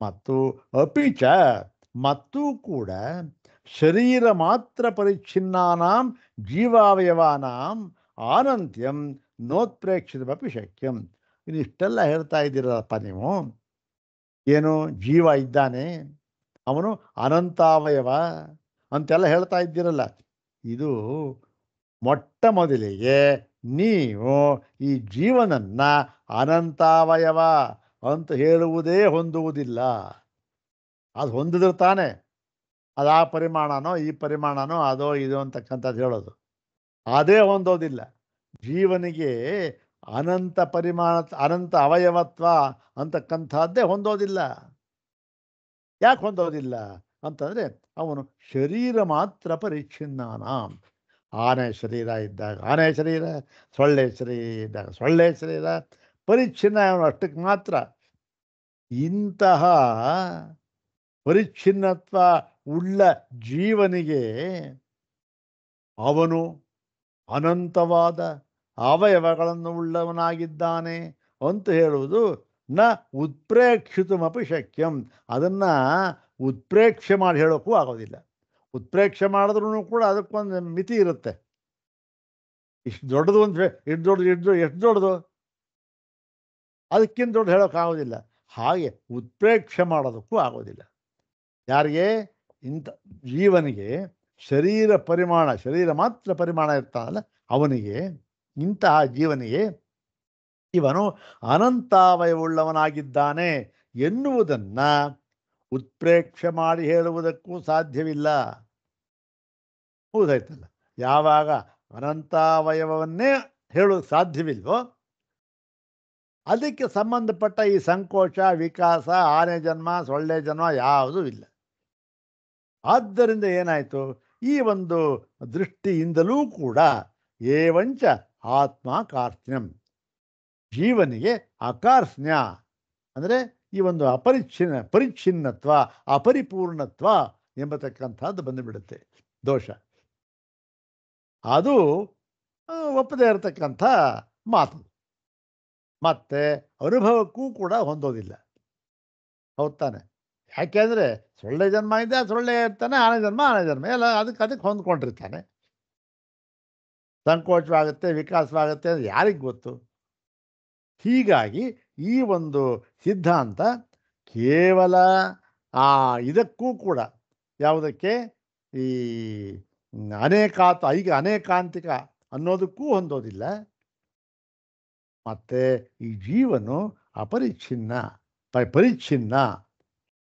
ಮತ್ತು ಅಪಿಚ ಮತ್ತು ಕೂಡ ಶರೀರ ಮಾತ್ರ ಪರಿಚ್ಛಿನ್ನಾನಾಂ ಜೀವಾವಯವಾನಾಂ ಆನಂತ್ಯಂ ನೋತ್ಪ್ರೇಕ್ಷಿತಮಪಿ ಶಕ್ಯಂ. ಇದಿಷ್ಟೆಲ್ಲ ಹೇಳ್ತಾ ಇದ್ದೀರಲ್ಲಪ್ಪ ನೀವು. ಏನು ಜೀವ ಇದ್ದಾನೆ, ಅವನು ಅನಂತಾವಯವ ಅಂತೆಲ್ಲ ಹೇಳ್ತಾ ಇದ್ದೀರಲ್ಲ. ಇದು ಮೊಟ್ಟ ಮೊದಲಿಗೆ ನೀವು ಈ ಜೀವನನ್ನ ಅನಂತಾವಯವ ಅಂತ ಹೇಳುವುದೇ ಹೊಂದುವುದಿಲ್ಲ. ಅದು ಹೊಂದಿದ್ರೆ ತಾನೆ ಅದು ಆ ಪರಿಮಾಣನೋ ಈ ಪರಿಮಾಣನೋ ಅದೋ ಇದೋ ಅಂತಕ್ಕಂಥದ್ದು ಹೇಳೋದು. ಅದೇ ಹೊಂದೋದಿಲ್ಲ. ಜೀವನಿಗೆ ಅನಂತ ಪರಿಮಾಣ, ಅನಂತ ಅವಯವತ್ವ ಅಂತಕ್ಕಂಥದ್ದೇ ಹೊಂದೋದಿಲ್ಲ. ಯಾಕೆ ಹೊಂದೋದಿಲ್ಲ ಅಂತಂದರೆ ಅವನು ಶರೀರ ಮಾತ್ರ ಪರಿಚ್ಛಿನ್ನಾನ. ಆನೆ ಶರೀರ ಇದ್ದಾಗ ಆನೆ ಶರೀರ, ಸೊಳ್ಳೆ ಶರೀರ ಇದ್ದಾಗ ಸೊಳ್ಳೆ ಶರೀರ, ಪರಿಚ್ಛಿನ್ನ ಅವನು ಅಷ್ಟಕ್ಕೆ ಮಾತ್ರ. ಇಂತಹ ಪರಿಚ್ಛಿನ್ನತ್ವ ಉಳ್ಳ ಜೀವನಿಗೆ ಅವನು ಅನಂತವಾದ ಅವಯವಗಳನ್ನು ಉಳ್ಳವನಾಗಿದ್ದಾನೆ ಅಂತ ಹೇಳುವುದು ನ ಉತ್ಪ್ರೇಕ್ಷಿತಮಪಿ ಶಕ್ಯಂ. ಅದನ್ನು ಉತ್ಪ್ರೇಕ್ಷೆ ಮಾಡಿ ಹೇಳೋಕ್ಕೂ ಆಗೋದಿಲ್ಲ. ಉತ್ಪ್ರೇಕ್ಷೆ ಮಾಡಿದ್ರೂ ಕೂಡ ಅದಕ್ಕೊಂದು ಮಿತಿ ಇರುತ್ತೆ. ಇಷ್ಟು ದೊಡ್ಡದು ಅಂತ ಎಷ್ಟು ದೊಡ್ಡದು, ಅದಕ್ಕಿಂತ ದೊಡ್ಡ ಹೇಳೋಕ್ಕಾಗೋದಿಲ್ಲ. ಹಾಗೆ ಉತ್ಪ್ರೇಕ್ಷೆ ಮಾಡೋದಕ್ಕೂ ಆಗೋದಿಲ್ಲ. ಯಾರಿಗೆ? ಇಂಥ ಜೀವನಿಗೆ ಶರೀರ ಪರಿಮಾಣ, ಶರೀರ ಮಾತ್ರ ಪರಿಮಾಣ ಇರ್ತಾನಲ್ಲ ಅವನಿಗೆ, ಇಂತಹ ಜೀವನಿಗೆ ಇವನು ಅನಂತಾವಯವುಳ್ಳವನಾಗಿದ್ದಾನೆ ಎನ್ನುವುದನ್ನು ಉತ್ಪ್ರೇಕ್ಷೆ ಮಾಡಿ ಹೇಳುವುದಕ್ಕೂ ಸಾಧ್ಯವಿಲ್ಲ. ಹೌದಾಯ್ತಲ್ಲ. ಯಾವಾಗ ಅನಂತಾವಯವನ್ನೇ ಹೇಳೋದು ಸಾಧ್ಯವಿಲ್ವೋ ಅದಕ್ಕೆ ಸಂಬಂಧಪಟ್ಟ ಈ ಸಂಕೋಚ, ವಿಕಾಸ, ಆನೆ ಜನ್ಮ, ಸೊಳ್ಳೆ ಜನ್ಮ ಯಾವುದೂ ಇಲ್ಲ. ಆದ್ದರಿಂದ ಏನಾಯಿತು? ಈ ಒಂದು ದೃಷ್ಟಿಯಿಂದಲೂ ಕೂಡ ಏವಂಚ ಆತ್ಮ ಕಾರ್ತ್ಸ್ಯಂ, ಜೀವನಿಗೆ ಅಕಾರ್ತ್ಸ್ಯ ಅಂದರೆ ಈ ಒಂದು ಪರಿಚ್ಛಿನ್ನತ್ವ, ಅಪರಿಪೂರ್ಣತ್ವ ಎಂಬತಕ್ಕಂಥದ್ದು ಬಂದುಬಿಡುತ್ತೆ ದೋಷ. ಅದು ಒಪ್ಪದೇ ಇರತಕ್ಕಂಥ ಮಾತು. ಮತ್ತೆ ಅನುಭವಕ್ಕೂ ಕೂಡ ಹೊಂದೋದಿಲ್ಲ. ಹೌದು ತಾನೆ? ಯಾಕೆಂದರೆ ಸೊಳ್ಳೆ ಜನ್ಮ ಇದೆ, ಸೊಳ್ಳೆ ಇರ್ತಾನೆ, ಆನೆ ಜನ್ಮ ಎಲ್ಲ ಅದಕ್ಕೆ ಹೊಂದ್ಕೊಂಡಿರ್ತಾನೆ. ಸಂಕೋಚವಾಗುತ್ತೆ, ವಿಕಾಸವಾಗುತ್ತೆ ಅಂದರೆ ಯಾರಿಗೆ ಗೊತ್ತು? ಹೀಗಾಗಿ ಈ ಒಂದು ಸಿದ್ಧಾಂತ ಕೇವಲ ಇದಕ್ಕೂ ಕೂಡ ಯಾವುದಕ್ಕೆ ಈ ಅನೇಕಾಂತಿಕ ಅನ್ನೋದಕ್ಕೂ ಹೊಂದೋದಿಲ್ಲ. ಮತ್ತು ಈ ಜೀವನು ಅಪರಿಚ್ಛಿನ್ನ ಪರಿಚ್ಛಿನ್ನ,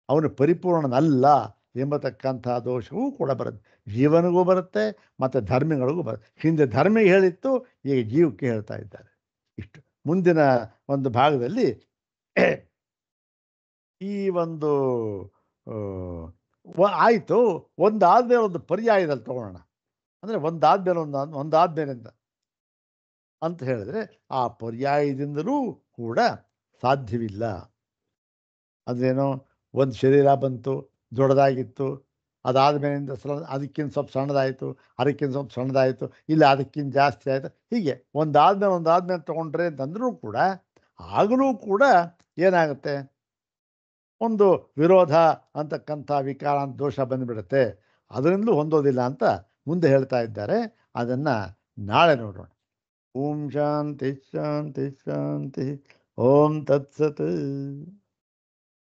ಅವನು ಪರಿಪೂರ್ಣನಲ್ಲ ಎಂಬತಕ್ಕಂಥ ದೋಷವೂ ಕೂಡ ಬರುತ್ತೆ. ಜೀವನಿಗೂ ಬರುತ್ತೆ ಮತ್ತು ಧರ್ಮಿಗಳಿಗೂ ಬರುತ್ತೆ. ಹಿಂದೆ ಧರ್ಮಿಗೆ ಹೇಳಿತ್ತು, ಈಗ ಜೀವಕ್ಕೆ ಹೇಳ್ತಾ ಇದ್ದಾರೆ. ಇಷ್ಟು ಮುಂದಿನ ಒಂದು ಭಾಗದಲ್ಲಿ ಈ ಒಂದು ಆಯಿತು, ಒಂದಾದ್ಮೇಲೆ ಒಂದು ಪರ್ಯಾಯದಲ್ಲಿ ತಗೊಳ್ಳೋಣ. ಅಂದರೆ ಒಂದಾದ್ಮೇಲೆ ಒಂದಾದ್ಮೇಲಿಂದ ಅಂತ ಹೇಳಿದ್ರೆ ಆ ಪರ್ಯಾಯದಿಂದಲೂ ಕೂಡ ಸಾಧ್ಯವಿಲ್ಲ. ಅದೇನೋ ಒಂದು ಶರೀರ ಬಂತು, ದೊಡ್ಡದಾಗಿತ್ತು, ಅದಾದ ಮೇಲಿಂದ ಅದಕ್ಕಿಂತ ಸ್ವಲ್ಪ ಸಣ್ಣದಾಯಿತು, ಅದಕ್ಕಿಂತ ಸ್ವಲ್ಪ ಸಣ್ಣದಾಯಿತು, ಇಲ್ಲ ಅದಕ್ಕಿಂತ ಜಾಸ್ತಿ ಆಯಿತು, ಹೀಗೆ ಒಂದಾದ್ಮೇಲೆ ತೊಗೊಂಡ್ರೆ ಅಂತಂದ್ರೂ ಕೂಡ ಆಗಲೂ ಕೂಡ ಏನಾಗುತ್ತೆ, ಒಂದು ವಿರೋಧ ಅಂತಕ್ಕಂಥ ವಿಕಾರ ಅಂತ ದೋಷ ಬಂದುಬಿಡುತ್ತೆ. ಅದರಿಂದಲೂ ಹೊಂದೋದಿಲ್ಲ ಅಂತ ಮುಂದೆ ಹೇಳ್ತಾ ಇದ್ದಾರೆ. ಅದನ್ನು ನಾಳೆ ನೋಡೋಣ. ಓಂ ಶಾಂತಿ ಶಾಂತಿ ಶಾಂತಿ. ಓಂ ತತ್ಸತ್.